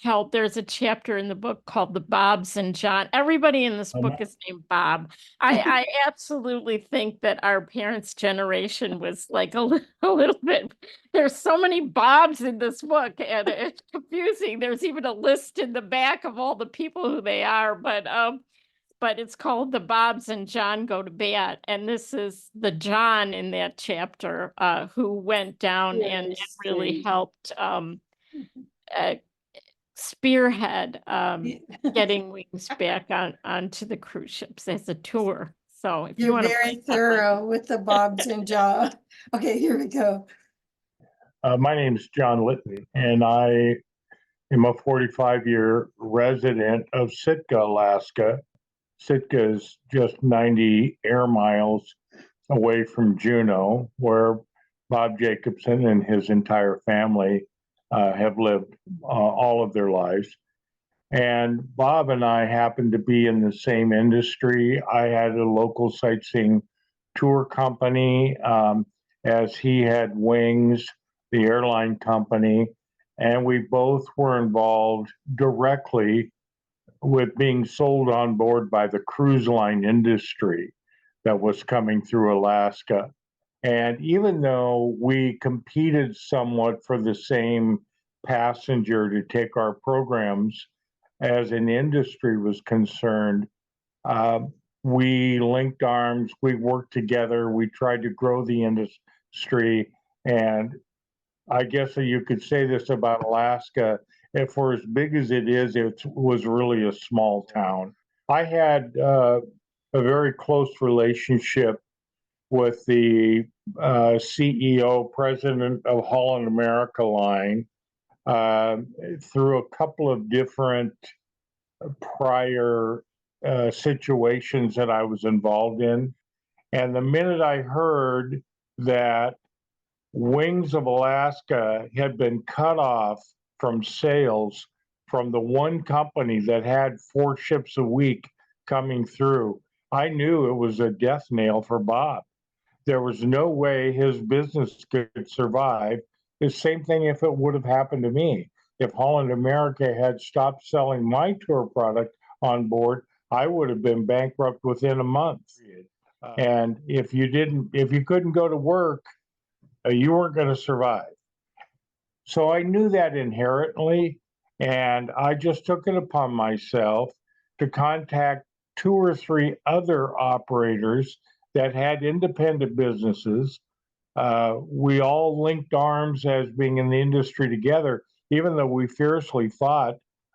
helped. There's a chapter in the book called The Bobs and John. Everybody in this book is named Bob. I absolutely think that our parents' generation was like a little bit. There's so many Bobs in this book, and it's confusing. There's even a list in the back of all the people who they are, but it's called The Bobs and John Go to Bat. And this is the John in that chapter who went down and really helped spearhead getting Wings back onto the cruise ships as a tour. So if you You're want to very thorough with the Bobs and John. Okay, here we go. My name is John Litton, and I am a 45-year resident of Sitka, Alaska. Sitka is just 90 air miles away from Juneau, where Bob Jacobson and his entire family have lived all of their lives. And Bob and I happened to be in the same industry. I had a local sightseeing tour company, as he had Wings, the airline company, and we both were involved directly with being sold on board by the cruise line industry that was coming through Alaska. And even though we competed somewhat for the same passenger to take our programs, as an industry was concerned, we linked arms, we worked together, we tried to grow the industry. And I guess you could say this about Alaska, and for as big as it is, it was really a small town. I had a very close relationship with the CEO, president of Holland America Line, through a couple of different prior situations that I was involved in. And the minute I heard that Wings of Alaska had been cut off from sales from the one company that had 4 ships a week coming through, I knew it was a death nail for Bob. There was no way his business could survive. The same thing if it would have happened to me. If Holland America had stopped selling my tour product on board, I would have been bankrupt within a month. And if you couldn't go to work, you weren't going to survive. So I knew that inherently, and I just took it upon myself to contact 2 or 3 other operators that had independent businesses. We all linked arms as being in the industry together, even though we fiercely fought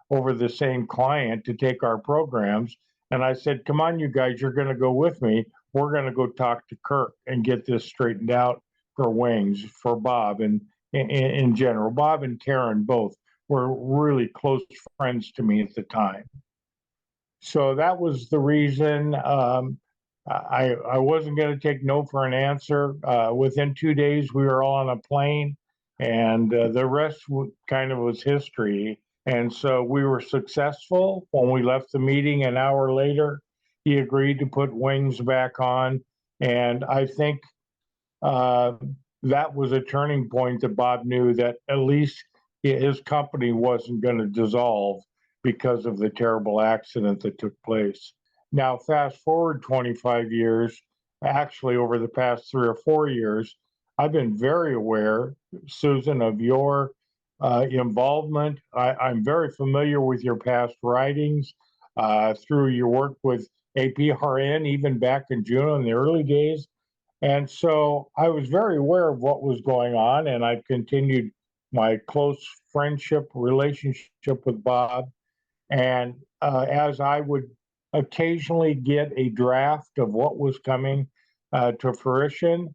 over the same client to take our programs. And I said, come on, you guys, you're going to go with me. We're going to go talk to Kirk and get this straightened out for Wings, for Bob, and in general. Bob and Karen both were really close friends to me at the time. So that was the reason. I wasn't going to take no for an answer. Within 2 days, we were all on a plane, and the rest kind of was history. And so we were successful. When we left the meeting an hour later, he agreed to put Wings back on. And I think that was a turning point that Bob knew that at least his company wasn't going to dissolve because of the terrible accident that took place. Now, fast forward 25 years, actually over the past 3 or 4 years, I've been very aware, Susan, of your involvement. I'm very familiar with your past writings through your work with APRN, even back in June in the early days. And so I was very aware of what was going on, and I've continued my close friendship relationship with Bob. And as I would occasionally get a draft of what was coming to fruition,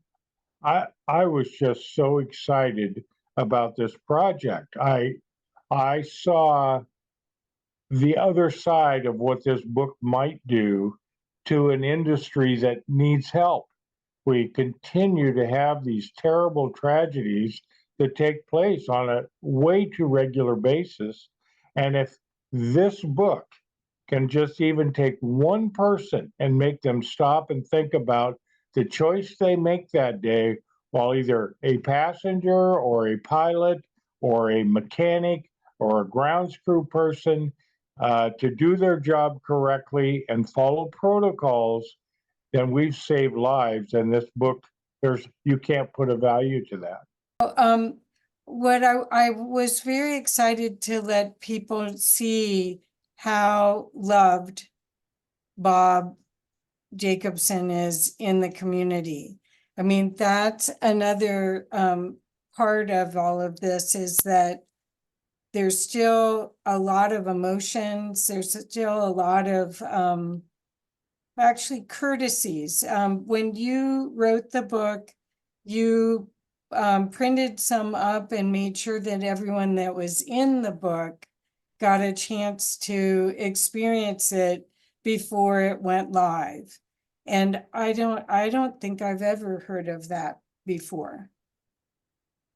I was just so excited about this project. I saw the other side of what this book might do to an industry that needs help. We continue to have these terrible tragedies that take place on a way too regular basis. And if this book can just even take one person and make them stop and think about the choice they make that day while either a passenger or a pilot or a mechanic or a grounds crew person to do their job correctly and follow protocols, then we've saved lives. And this book, you can't put a value to that. What I was very excited to let people see how loved Bob Jacobson is in the community. I mean, that's another part of all of this, is that there's still a lot of emotions. There's still a lot of actually courtesies. When you wrote the book, you printed some up and made sure that everyone that was in the book got a chance to experience it before it went live. And I don't think I've ever heard of that before.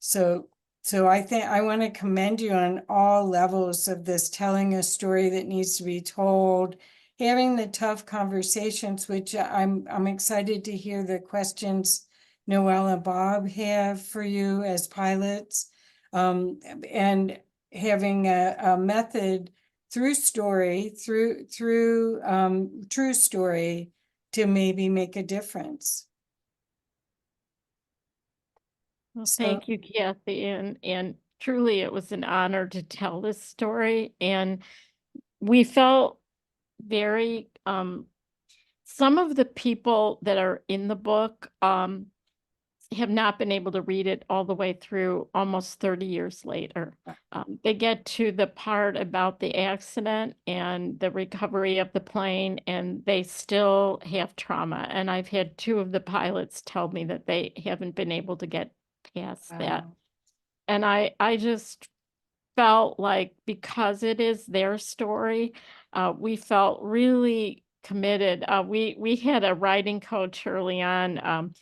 So I think I want to commend you on all levels of this, telling a story that needs to be told, having the tough conversations, which I'm excited to hear the questions Noelle and Bob have for you as pilots, and having a method through story, through true story, to maybe make a difference. Well, So- thank you, Kathy, and truly it was an honor to tell this story. And we felt very, some of the people that are in the book, have not been able to read it all the way through almost 30 years later. They get to the part about the accident and the recovery of the plane, and they still have trauma. And I've had 2 of the pilots tell me that they haven't been able to get past that. Wow. And I just felt like, because it is their story, we felt really committed. We had a writing coach early on,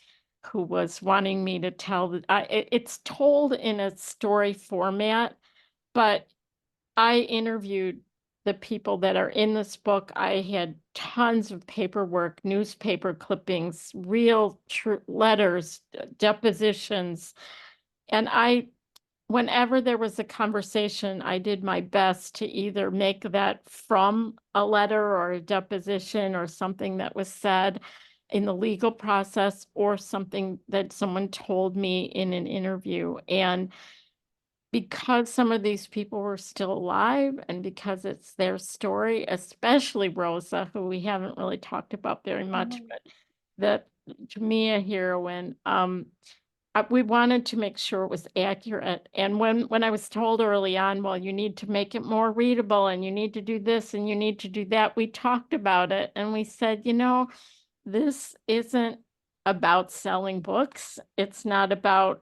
who was wanting me to tell it's told in a story format, but I interviewed the people that are in this book. I had tons of paperwork, newspaper clippings, real true letters, depositions, and whenever there was a conversation, I did my best to either make that from a letter or a deposition or something that was said in the legal process or something that someone told me in an interview. And because some of these people were still alive and because it's their story, especially Rosa, who we haven't really talked about very much, but that Jamia heroine, we wanted to make sure it was accurate. And when I was told early on, well, you need to make it more readable and you need to do this and you need to do that, we talked about it and we said, this isn't about selling books. It's not about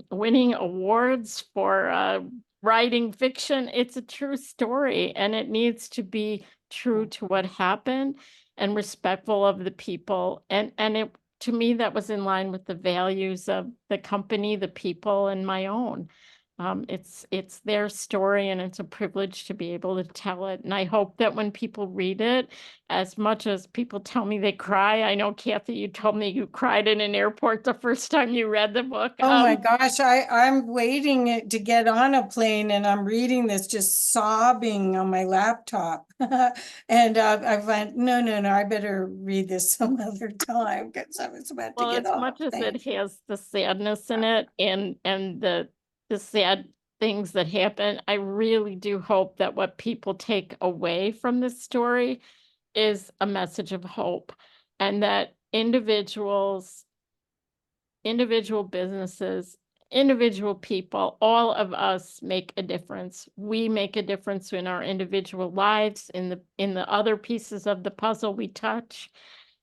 winning awards for writing fiction. It's a true story, and it needs to be true to what happened and respectful of the people. And it, to me, that was in line with the values of the company, the people, and my own. It's their story, and it's a privilege to be able to tell it. And I hope that when people read it, as much as people tell me they cry, I know, Kathy, you told me you cried in an airport the first time you read the book. Oh my gosh, I'm waiting to get on a plane and I'm reading this just sobbing on my laptop. And I went, no, I better read this some other time because I was about to Well, get as off. much as it Thanks. has the sadness in it and the sad things that happen, I really do hope that what people take away from this story is a message of hope, and that individuals, individual businesses, individual people, all of us make a difference. We make a difference in our individual lives, in the other pieces of the puzzle we touch,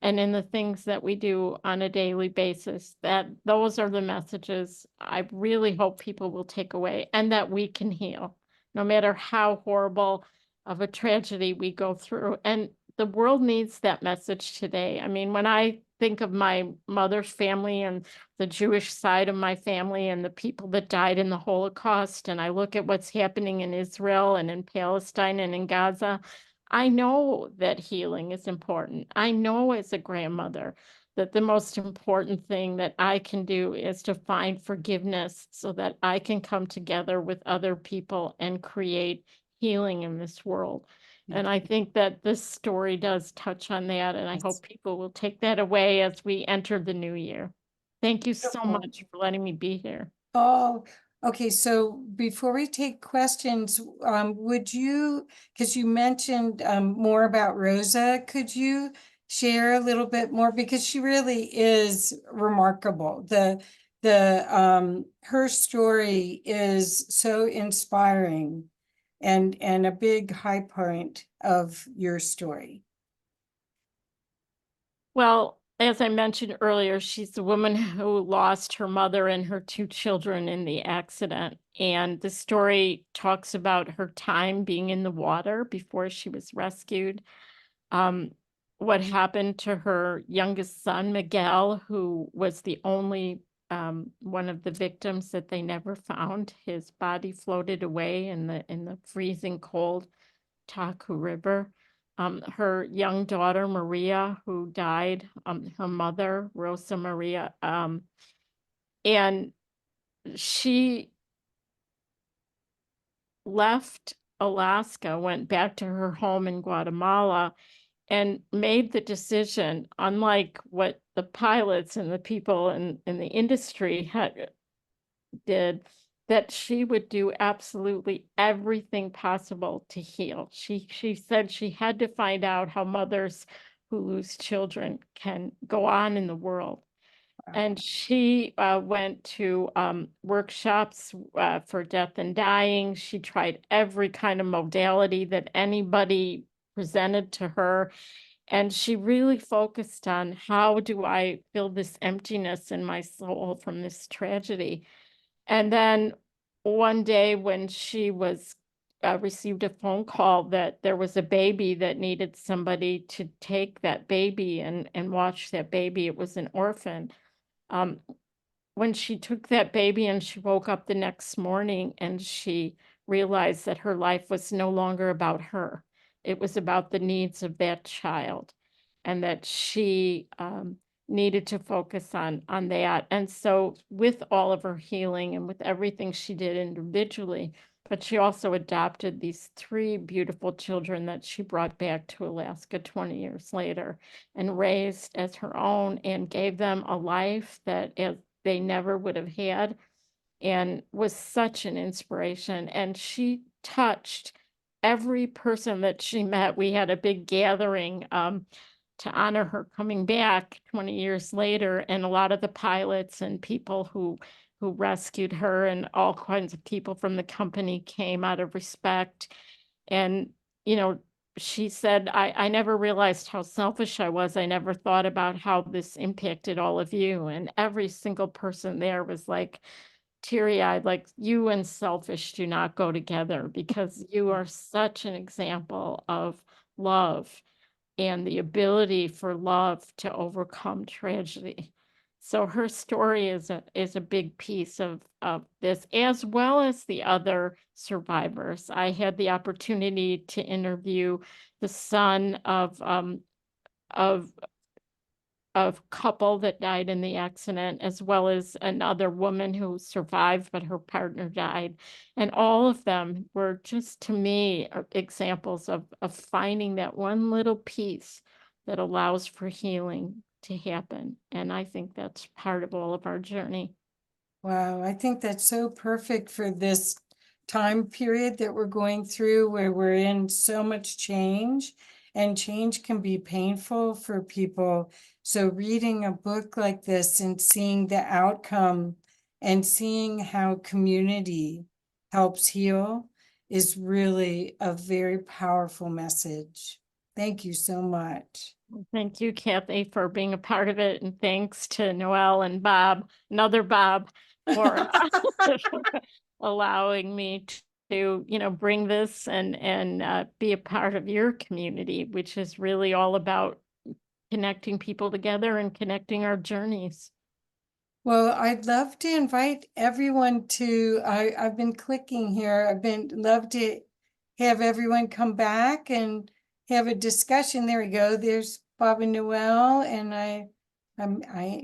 and in the things that we do on a daily basis. That those are the messages I really hope people will take away, and that we can heal, no matter how horrible of a tragedy we go through. And the world needs that message today. I mean, when I think of my mother's family and the Jewish side of my family and the people that died in the Holocaust, and I look at what's happening in Israel and in Palestine and in Gaza, I know that healing is important. I know as a grandmother that the most important thing that I can do is to find forgiveness so that I can come together with other people and create healing in this world. And I think that this story does touch on that, and I hope people will take that away as we enter the new year. Thank you so Beautiful. much for letting me be here. Oh, okay. So before we take questions, would you, because you mentioned more about Rosa, could you share a little bit more? Because she really is remarkable. Her story is so inspiring and a big high point of your story. Well, as I mentioned earlier, she's the woman who lost her mother and her 2 children in the accident. And the story talks about her time being in the water before she was rescued. What happened to her youngest son, Miguel, who was the only one of the victims that they never found. His body floated away in the freezing cold Taku River. Her young daughter, Maria, who died, her mother, Rosa Maria, and she left Alaska, went back to her home in Guatemala, and made the decision, unlike what the pilots and the people in the industry did, that she would do absolutely everything possible to heal. She said she had to find out how mothers who lose children can go on in the world. And she went to workshops for death and dying. She tried every kind of modality that anybody presented to her. And she really focused on, how do I fill this emptiness in my soul from this tragedy? And then one day when she was received a phone call that there was a baby that needed somebody to take that baby and watch that baby. It was an orphan. When she took that baby and she woke up the next morning and she realized that her life was no longer about her. It was about the needs of that child, and that she needed to focus on that. And so with all of her healing and with everything she did individually, but she also adopted these 3 beautiful children that she brought back to Alaska 20 years later and raised as her own, and gave them a life that they never would have had, and was such an inspiration. And she touched every person that she met. We had a big gathering to honor her coming back 20 years later, and a lot of the pilots and people who rescued her and all kinds of people from the company came out of respect. And, she said, I never realized how selfish I was. I never thought about how this impacted all of you. And every single person there was like teary-eyed, like, you and selfish do not go together, because you are such an example of love and the ability for love to overcome tragedy. So her story is a big piece of this, as well as the other survivors. I had the opportunity to interview the son of a couple that died in the accident, as well as another woman who survived, but her partner died. And all of them were just, to me, examples of finding that one little piece that allows for healing to happen. And I think that's part of all of our journey. Wow, I think that's so perfect for this time period that we're going through, where we're in so much change, and change can be painful for people. So reading a book like this and seeing the outcome and seeing how community helps heal is really a very powerful message. Thank you so much. Thank you, Kathy, for being a part of it. And thanks to Noelle and Bob, another Bob, for allowing me to, bring this and be a part of your community, which is really all about connecting people together and connecting our journeys. Well, I'd love to invite everyone to, I've been clicking here. Love to have everyone come back and have a discussion. There we go. There's Bob and Noelle, and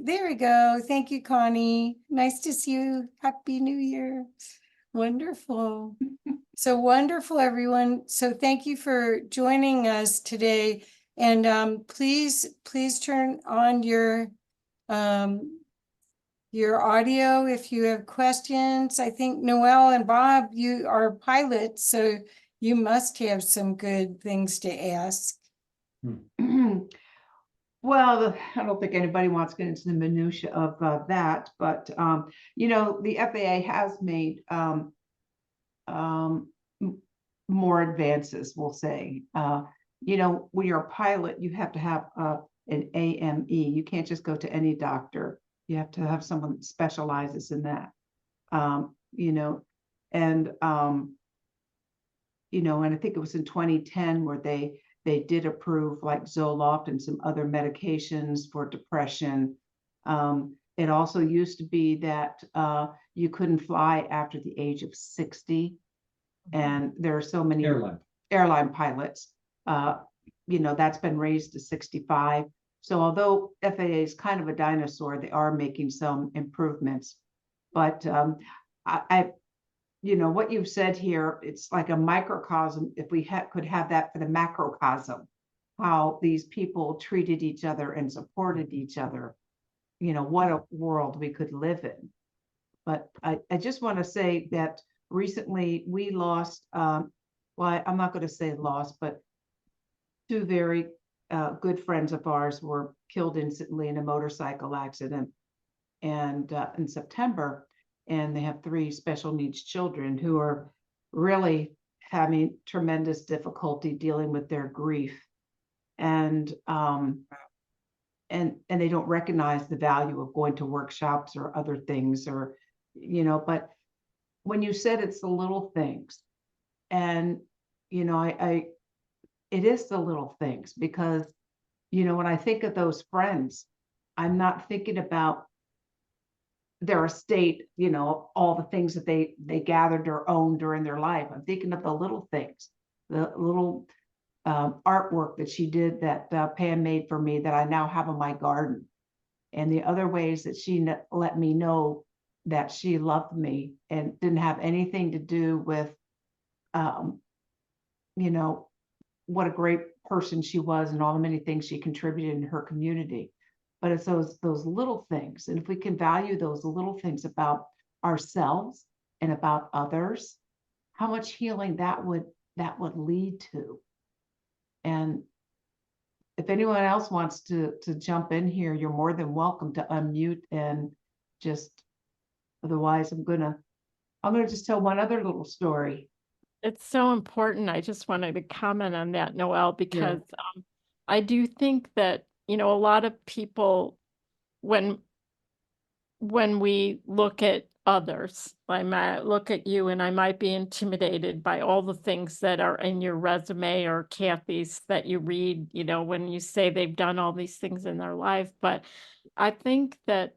there we go. Thank you, Connie. Nice to see you. Happy New Year. Wonderful. So wonderful, everyone. So thank you for joining us today. And please turn on your audio if you have questions. I think Noelle and Bob, you are pilots, so you must have some good things to ask. Well, I don't think anybody wants to get into the minutia of that, but the FAA has made more advances, we'll say. When you're a pilot, you have to have an AME. You can't just go to any doctor. You have to have someone that specializes in that. And I think it was in 2010 where they did approve like Zoloft and some other medications for depression. It also used to be that you couldn't fly after the age of 60. And there are so many airline pilots, that's been raised to 65. So although FAA is kind of a dinosaur, they are making some improvements. But what you've said here, it's like a microcosm. If we could have that for the macrocosm, how these people treated each other and supported each other, what a world we could live in. But I just want to say that recently we lost, I'm not going to say lost, but 2 very good friends of ours were killed instantly in a motorcycle accident. and in September, and they have 3 special needs children who are really having tremendous difficulty dealing with their grief, and they don't recognize the value of going to workshops or other things, or but when you said it's the little things, and I it is the little things, because when I think of those friends, I'm not thinking about their estate, all the things that they gathered or owned during their life. I'm thinking of the little things, the little artwork that she did, that Pam made for me, that I now have in my garden, and the other ways that she let me know that she loved me and didn't have anything to do with, what a great person she was and all the many things she contributed in her community. But it's those little things, and if we can value those little things about ourselves and about others, how much healing that would lead to. And if anyone else wants to jump in here, you're more than welcome to unmute, and just otherwise I'm gonna just tell one other little story. It's so important. I just wanted to comment on that, Noelle, because I do think that, a lot of people, when we look at others, I might look at you and I might be intimidated by all the things that are in your resume, or Kathy's, that you read, when you say they've done all these things in their life. But I think that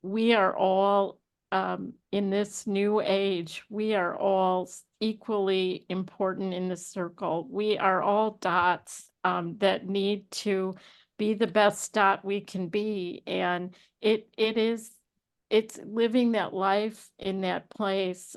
we are all, in this new age, we are all equally important in the circle. We are all dots that need to be the best dot we can be. And it's living that life in that place,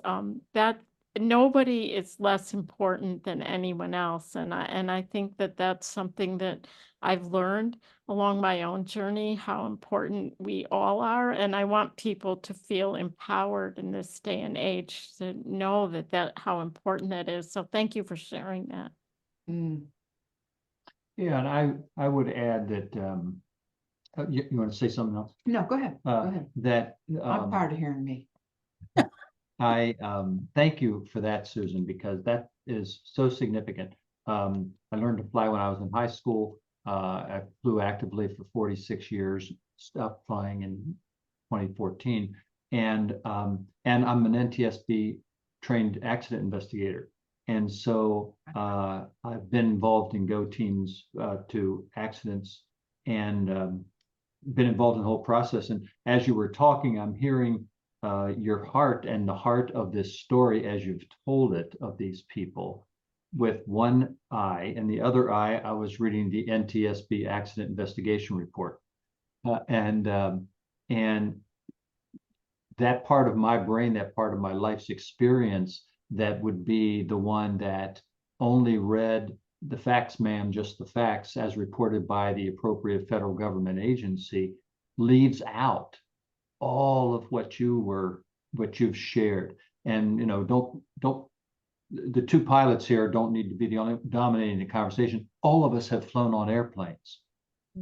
that nobody is less important than anyone else. And I think that that's something that I've learned along my own journey, how important we all are. And I want people to feel empowered in this day and age, to know that how important that is. So thank you for sharing that. Yeah, and I would add that, you want to say something else? No, go ahead. Go ahead. That I'm tired of hearing me. I thank you for that, Susan, because that is so significant. I learned to fly when I was in high school. I flew actively for 46 years, stopped flying in 2014, and I'm an NTSB trained accident investigator. And so I've been involved in go teams to accidents, and been involved in the whole process. And as you were talking, I'm hearing your heart and the heart of this story as you've told it, of these people. With one eye, and the other eye, I was reading the NTSB accident investigation report, and that part of my brain, that part of my life's experience, that would be the one that only read the facts, ma'am, just the facts, as reported by the appropriate federal government agency, leaves out all of what you've shared. And don't the 2 pilots here don't need to be the only dominating the conversation. All of us have flown on airplanes,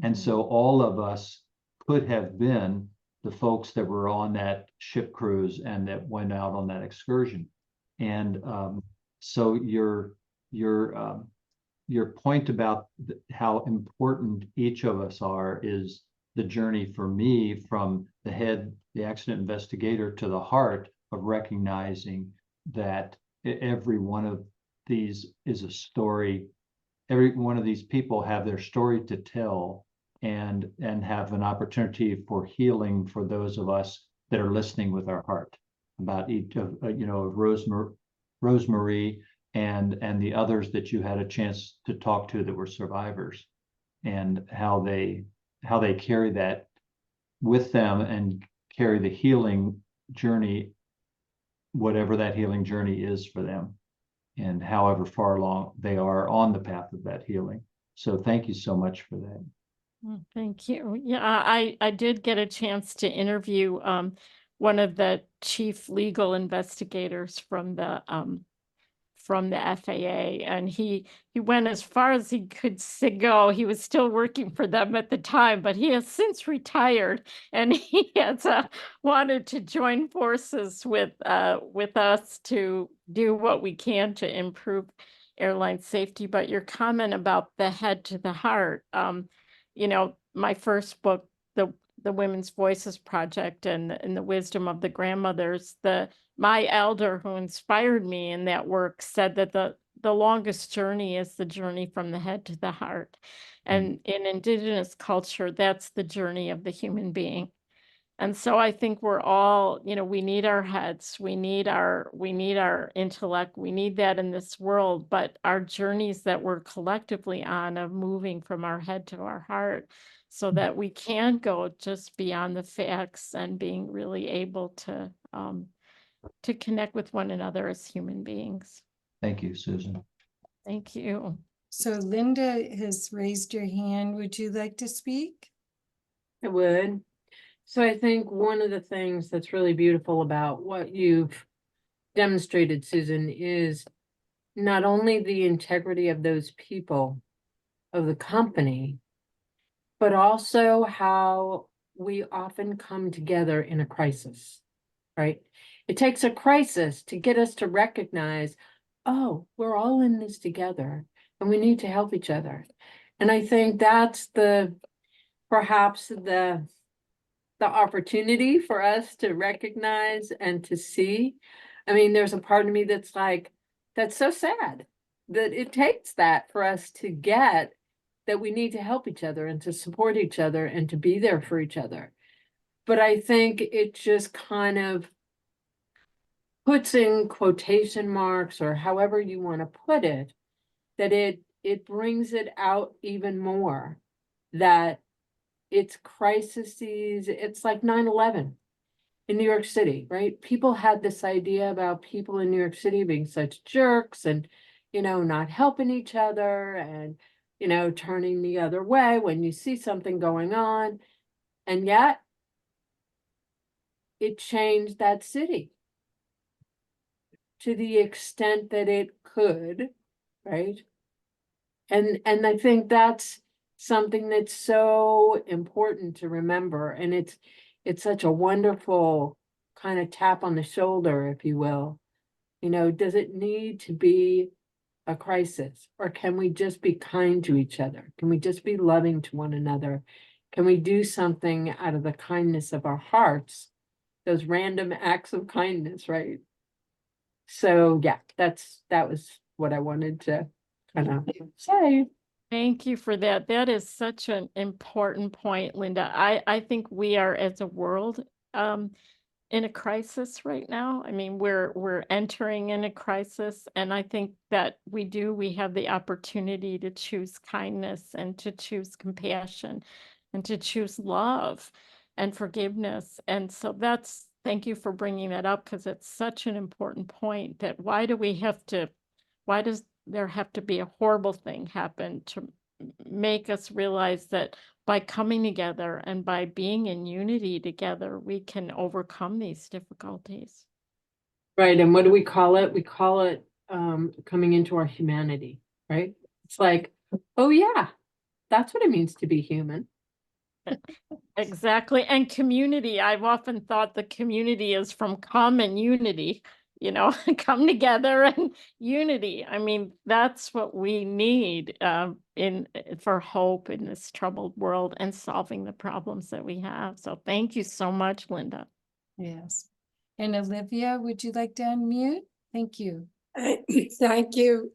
and so all of us could have been the folks that were on that ship cruise and that went out on that excursion. And so your point about how important each of us are is the journey for me, from the head, the accident investigator, to the heart of recognizing that every one of these is a story. Every one of these people have their story to tell, and have an opportunity for healing for those of us that are listening with our heart, about each of Rosemary and the others that you had a chance to talk to that were survivors, and how they carry that with them and carry the healing journey, whatever that healing journey is for them, and however far along they are on the path of that healing. So thank you so much for that. Thank you. Yeah, I did get a chance to interview one of the chief legal investigators from the from the FAA, and he went as far as he could go. He was still working for them at the time, but he has since retired, and he has wanted to join forces with us to do what we can to improve airline safety. But your comment about the head to the heart, my first book, the Women's Voices Project and the wisdom of the grandmothers, my elder who inspired me in that work said that the longest journey is the journey from the head to the heart. And in Indigenous culture, that's the journey of the human being. And so I think we're all, we need our heads, we need our intellect, we need that in this world, but our journeys that we're collectively on of moving from our head to our heart, so that we can go just beyond the facts and being really able to connect with one another as human beings. Thank you, Susan. Thank you. So Linda has raised your hand. Would you like to speak? I would. So I think one of the things that's really beautiful about what you've demonstrated, Susan, is not only the integrity of those people, of the company, but also how we often come together in a crisis, right? It takes a crisis to get us to recognize, oh, we're all in this together and we need to help each other. And I think that's perhaps the opportunity for us to recognize and to see. I mean, there's a part of me that's like, that's so sad that it takes that for us to get that we need to help each other and to support each other and to be there for each other. But I think it just kind of puts in quotation marks, or however you want to put it, that it brings it out even more, that it's crises. It's like 9/11 in New York City, right? People had this idea about people in New York City being such jerks and, not helping each other and, turning the other way when you see something going on. And yet it changed that city to the extent that it could, right? And I think that's something that's so important to remember. And it's such a wonderful kind of tap on the shoulder, if you will. Does it need to be a crisis, or can we just be kind to each other? Can we just be loving to one another? Can we do something out of the kindness of our hearts, those random acts of kindness, right? So yeah, that was what I wanted to kind of say. Thank you for that. That is such an important point, Linda. I think we are, as a world, in a crisis right now. I mean, we're entering in a crisis, and I think that we have the opportunity to choose kindness and to choose compassion and to choose love and forgiveness. And so thank you for bringing that up, because it's such an important point, that why does there have to be a horrible thing happen to make us realize that by coming together and by being in unity together, we can overcome these difficulties. Right. And what do we call it? We call it coming into our humanity, right? It's like, oh yeah, that's what it means to be human. Exactly. And community, I've often thought the community is from common unity, come together and unity. I mean, that's what we need for hope in this troubled world and solving the problems that we have. So thank you so much, Linda. Yes. And Olivia, would you like to unmute? Thank you. Thank you,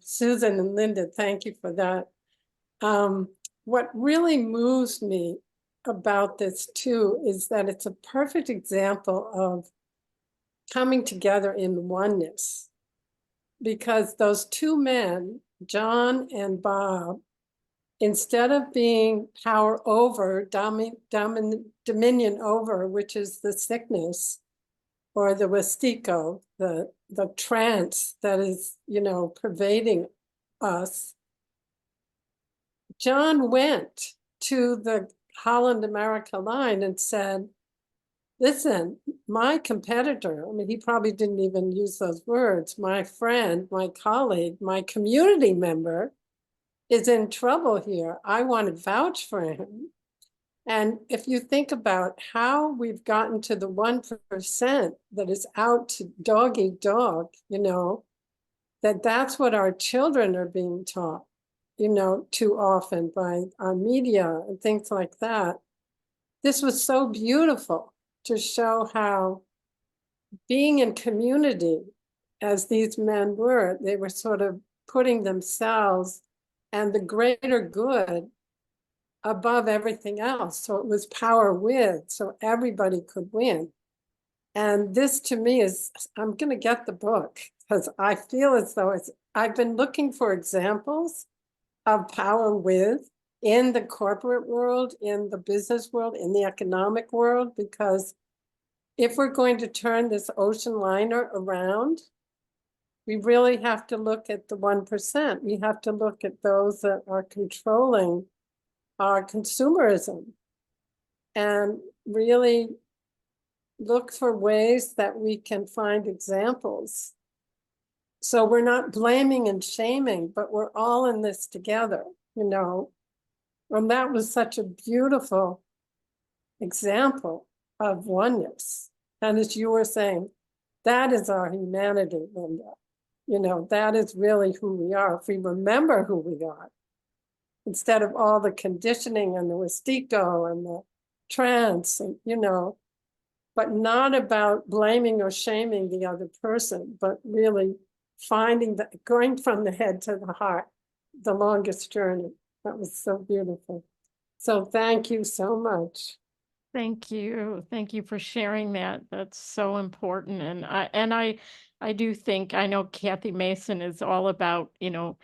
Susan and Linda. Thank you for that. What really moves me about this too is that it's a perfect example of coming together in oneness, because those two men, John and Bob, instead of being power over, dominion over, which is the sickness or the westico, the trance that is, pervading us, John went to the Holland America line and said, listen, my competitor, I mean, he probably didn't even use those words, my friend, my colleague, my community member is in trouble here. I want to vouch for him. And if you think about how we've gotten to the 1% that is out to dog eat dog, you know, that's what our children are being taught, you know, too often by our media and things like that. This was so beautiful to show how being in community, as these men were, they were sort of putting themselves and the greater good above everything else. So it was power with, so everybody could win. And this to me is, I'm going to get the book because I feel as though I've been looking for examples of power with in the corporate world, in the business world, in the economic world, because if we're going to turn this ocean liner around, we really have to look at the 1%. We have to look at those that are controlling our consumerism and really look for ways that we can find examples. So we're not blaming and shaming, but we're all in this together, you know. And that was such a beautiful example of oneness. And as you were saying, that is our humanity, Linda. You know, that is really who we are. If we remember who we are, instead of all the conditioning and the Westico and the trance, and, you know, but not about blaming or shaming the other person, but really finding that, going from the head to the heart, the longest journey. That was so beautiful. So thank you so much. Thank you. Thank you for sharing that. That's so important. And I do think, I know Kathy Mason is all about, you know,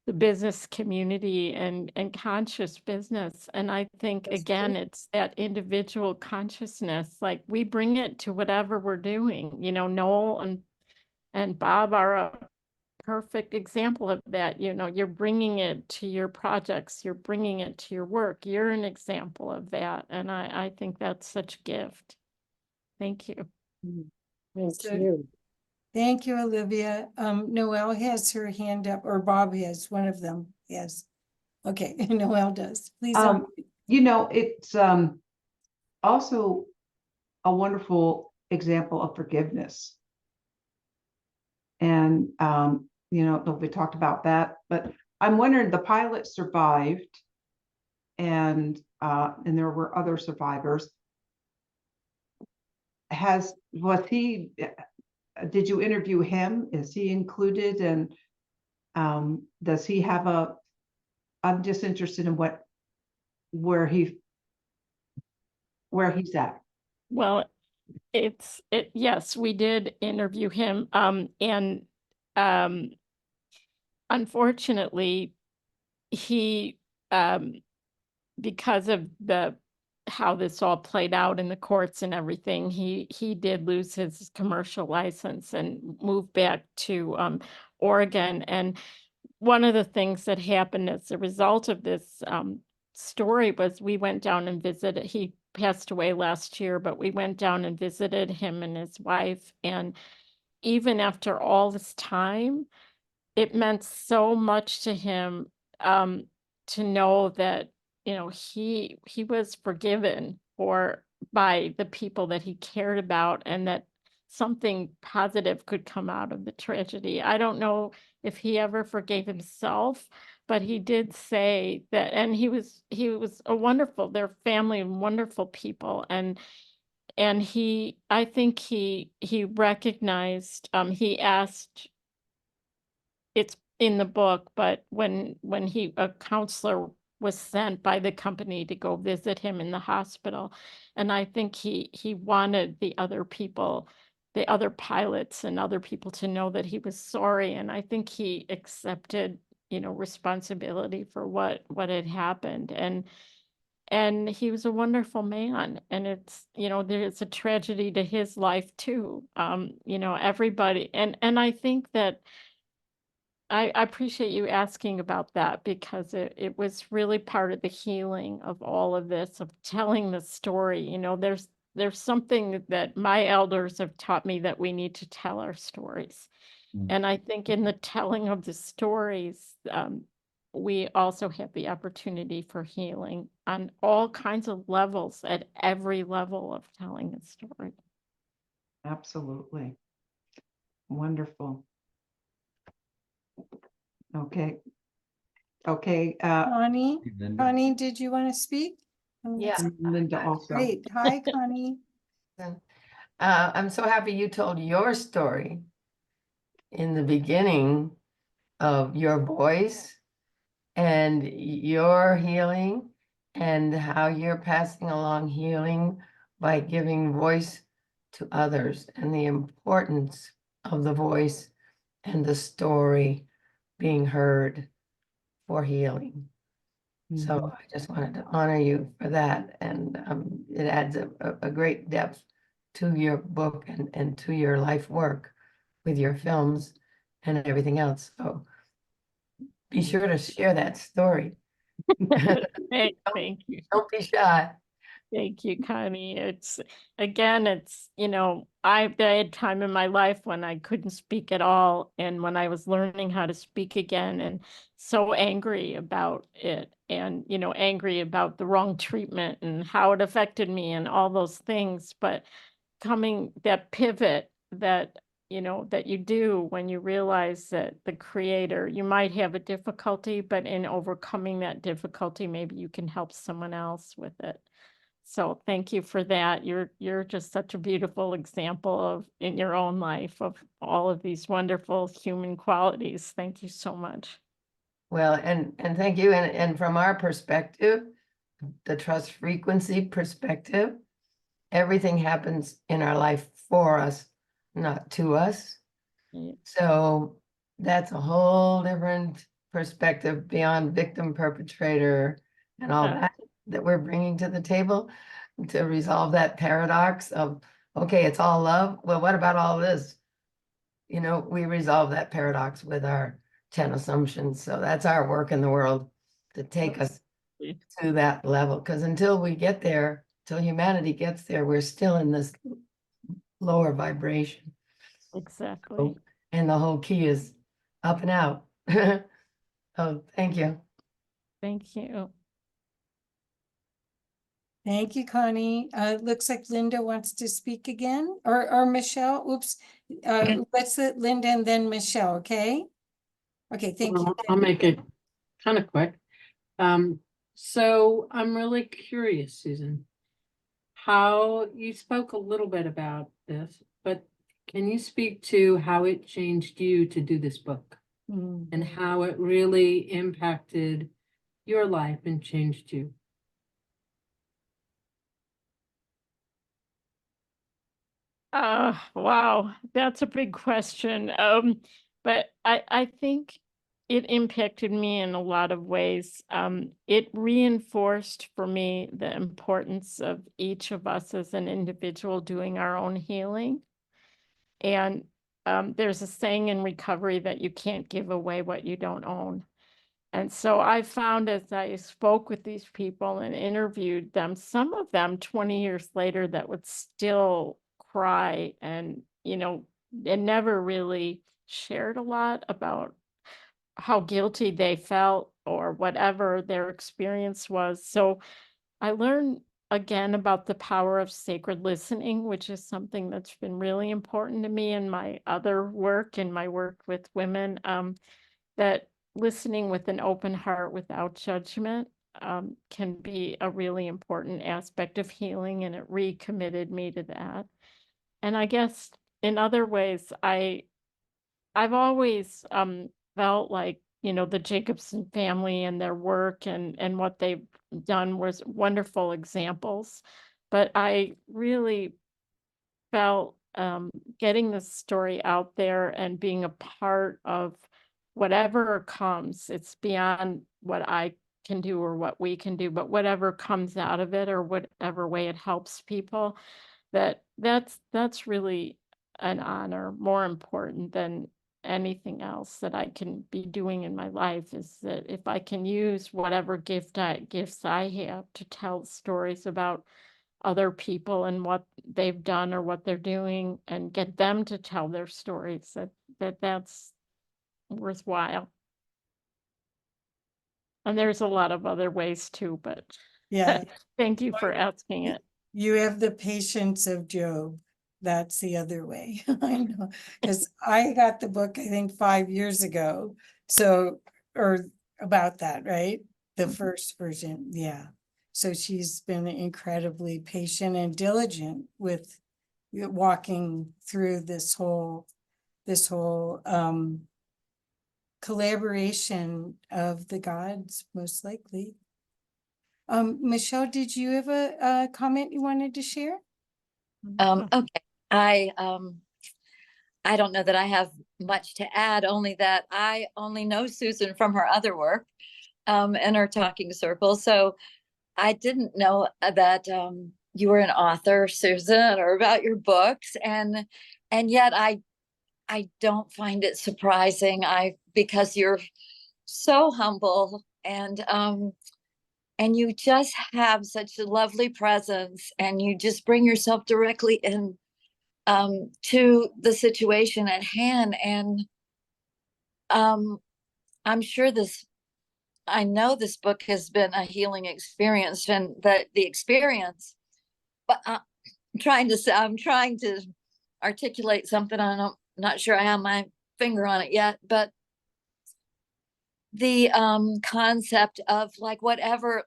the business community and conscious business. And I think, That's again, true. it's that individual consciousness, like we bring it to whatever we're doing. You know, Noel and Bob are a perfect example of that. You know, you're bringing it to your projects, you're bringing it to your work. You're an example of that. And I think that's such a gift. Thank you. Thank So- you. Thank you, Olivia. Noelle has her hand up, or Bob has, one of them has. Okay, Noelle does. Please. You know, it's also a wonderful example of forgiveness. And you know, we talked about that, but I'm wondering, the pilot survived, and there were other survivors. Did you interview him? Is he included? And does he have I'm just interested in where he's at. Well, yes, we did interview him. And unfortunately, he, because of how this all played out in the courts and everything, he did lose his commercial license and move back to Oregon. And one of the things that happened as a result of this story was we went down and visited. He passed away last year, but we went down and visited him and his wife. And even after all this time, it meant so much to him to know that, you know, he was forgiven by the people that he cared about, and that something positive could come out of the tragedy. I don't know if he ever forgave himself, but he did say that, and he was their family and wonderful people. And I think he recognized, he asked, it's in the book, but when a counselor was sent by the company to go visit him in the hospital, and I think he wanted the other people, the other pilots and other people, to know that he was sorry. And I think he accepted, you know, responsibility for what had happened. And he was a wonderful man. And it's, you know, there's a tragedy to his life too. You know, everybody, and I think that I appreciate you asking about that, because it was really part of the healing of all of this, of telling the story. You know, there's there's something that my elders have taught me, that we need to tell our stories. Mm. And I think in the telling of the stories, we also have the opportunity for healing on all kinds of levels, at every level of telling a story. Absolutely. Wonderful. Okay. Okay, Connie, Linda. Connie, did you want to speak? Yeah. Linda also. Great. Hi, Connie. I'm so happy you told your story in the beginning of your voice and your healing, and how you're passing along healing by giving voice to others, and the importance of the voice and the story being heard for healing. So Mhm. I just wanted to honor you for that, and it adds a great depth to your book and to your life work with your films and everything else. So be sure to share that story. Thank you. Don't be shy. Thank you, Connie. It's, again, it's, I had time in my life when I couldn't speak at all, and when I was learning how to speak again, and so angry about it, and, angry about the wrong treatment and how it affected me and all those things. But coming, that pivot that, that you do when you realize that the creator, you might have a difficulty, but in overcoming that difficulty, maybe you can help someone else with it. So thank you for that. You're just such a beautiful example of, in your own life, of all of these wonderful human qualities. Thank you so much. Well, and thank you. And from our perspective, the trust frequency perspective, everything happens in our life for us, not to us. Yeah. So that's a whole different perspective beyond victim, perpetrator, and all that we're bringing to the table to resolve that paradox of, okay, it's all love. Well, what about all this? We resolve that paradox with our 10 assumptions. So that's our work in the world, to take us to that level. Because until we get there, till humanity gets there, we're still in this lower vibration. Exactly. And the whole key is up and out. Oh, thank you. Thank you. Thank you, Connie. Looks like Linda wants to speak again, or Michelle. Oops. Let's let Linda and then Michelle, okay? Okay, thank you. Well, I'll make it kind of quick. So I'm really curious, Susan, how you spoke a little bit about this, but can you speak to how it changed you to do this book and how it really impacted your life and changed you? Wow, that's a big question. But I think it impacted me in a lot of ways. It reinforced for me the importance of each of us as an individual doing our own healing. And there's a saying in recovery that you can't give away what you don't own. And so I found, as I spoke with these people and interviewed them, some of them 20 years later that would still cry and, and never really shared a lot about how guilty they felt or whatever their experience was. So I learned again about the power of sacred listening, which is something that's been really important to me in my other work, in my work with women, that listening with an open heart without judgment can be a really important aspect of healing, and it recommitted me to that. And I guess in other ways, I've always felt like, the Jacobson family and their work and what they've done was wonderful examples. But I really felt getting this story out there and being a part of whatever comes, it's beyond what I can do or what we can do, but whatever comes out of it or whatever way it helps people, that's really an honor, more important than anything else that I can be doing in my life, is that if I can use whatever gifts I have to tell stories about other people and what they've done or what they're doing and get them to tell their stories, that's worthwhile. And there's a lot of other ways too, but Yeah, thank you for asking it. you have the patience of Job. That's the other way. I know, because I got the book, I think 5 years ago. So, or about that, right? The first version, yeah. So she's been incredibly patient and diligent with walking through this whole collaboration of the gods, most likely. Michelle, did you have a comment you wanted to share? Okay, I don't know that I have much to add, only that I only know Susan from her other work, in her talking circle. So I didn't know that, you were an author, Susan, or about your books. And yet I don't find it surprising. Because you're so humble and you just have such a lovely presence, and you just bring yourself directly in to the situation at hand. And I'm sure I know this book has been a healing experience, and the experience, but I'm trying to articulate something. I'm not sure I have my finger on it yet, but the concept of whatever,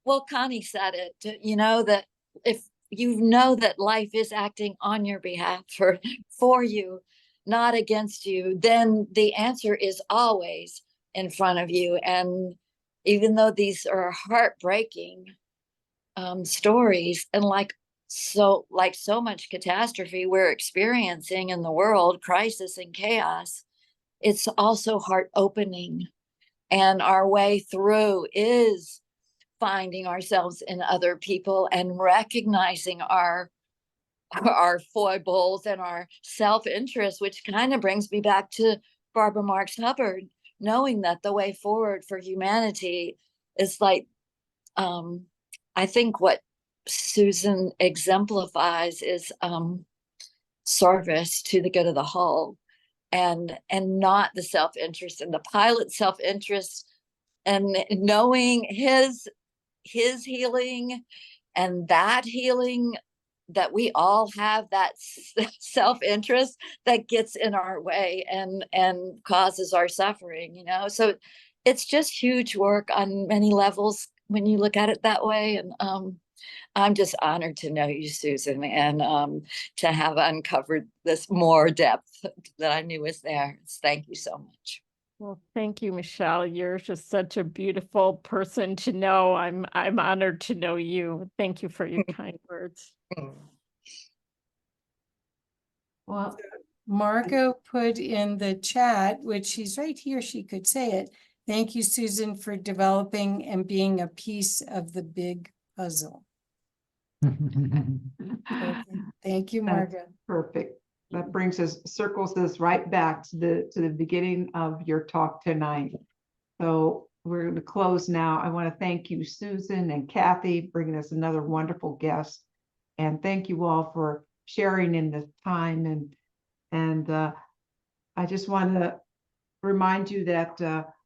well, Connie said it, that if you know that life is acting on your behalf for you, not against you, then the answer is always in front of you. And even though these are heartbreaking stories, and so much catastrophe we're experiencing in the world, crisis and chaos, it's also heart opening. And our way through is finding ourselves in other people and recognizing our foibles and our self-interest, which kind of brings me back to Barbara Marx Hubbard, knowing that the way forward for humanity is I think what Susan exemplifies is service to the good of the whole. And not the self-interest and the pilot's self-interest, and knowing his healing, and that healing that we all have, that self-interest that gets in our way and causes our suffering, so it's just huge work on many levels when you look at it that way. And I'm just honored to know you, Susan, and to have uncovered this more depth that I knew was there. Thank you so much. Well, thank you, Michelle. You're just such a beautiful person to know. I'm honored to know you. Thank you for your kind words. Well, Margot put in the chat, which she's right here, she could say it. Thank you, Susan, for developing and being a piece of the big puzzle. Thank you, Margot. perfect. That circles us right back to the beginning of your talk tonight. So we're going to close now. I want to thank you, Susan and Kathy, bringing us another wonderful guest. And thank you all for sharing in this time. And I just want to remind you that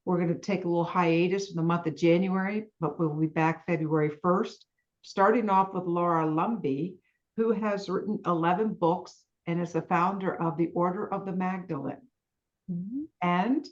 we're going to take a little hiatus in the month of January, but we'll be back February 1st, starting off with Laura Lumbee, who has written 11 books and is the founder of the Order of the Magdalene. And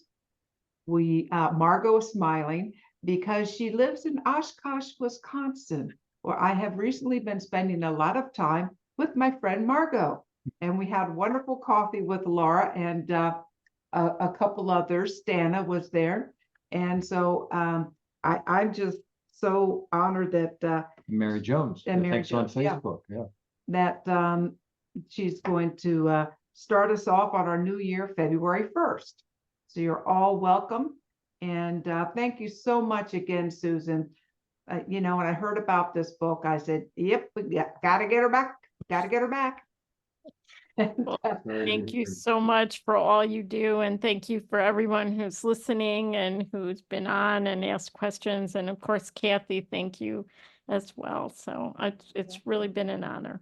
Margot is smiling because she lives in Oshkosh, Wisconsin, where I have recently been spending a lot of time with my friend Margot. And we had wonderful coffee with Laura and a couple others. Stana was there. And so I'm just so honored that Mary Jones, and Mary thanks on Jones, yeah. Facebook, yeah. that she's going to start us off on our new year, February 1st. So you're all welcome. And thank you so much again, Susan. When I heard about this book, I said, yep, gotta get her back. Gotta get her back. Well, thank you so much for all you do. And thank you for everyone who's listening and who's been on and asked questions. And of course, Kathy, thank you as well. So it's really been an honor.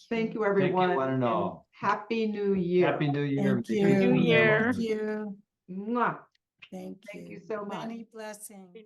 Thank you, you, everyone. one and all. Happy New Year. Happy New Year. Thank Make you. it a good New Year. one. Thank you. Mwah. Thank Thank you. you so much. Many blessings.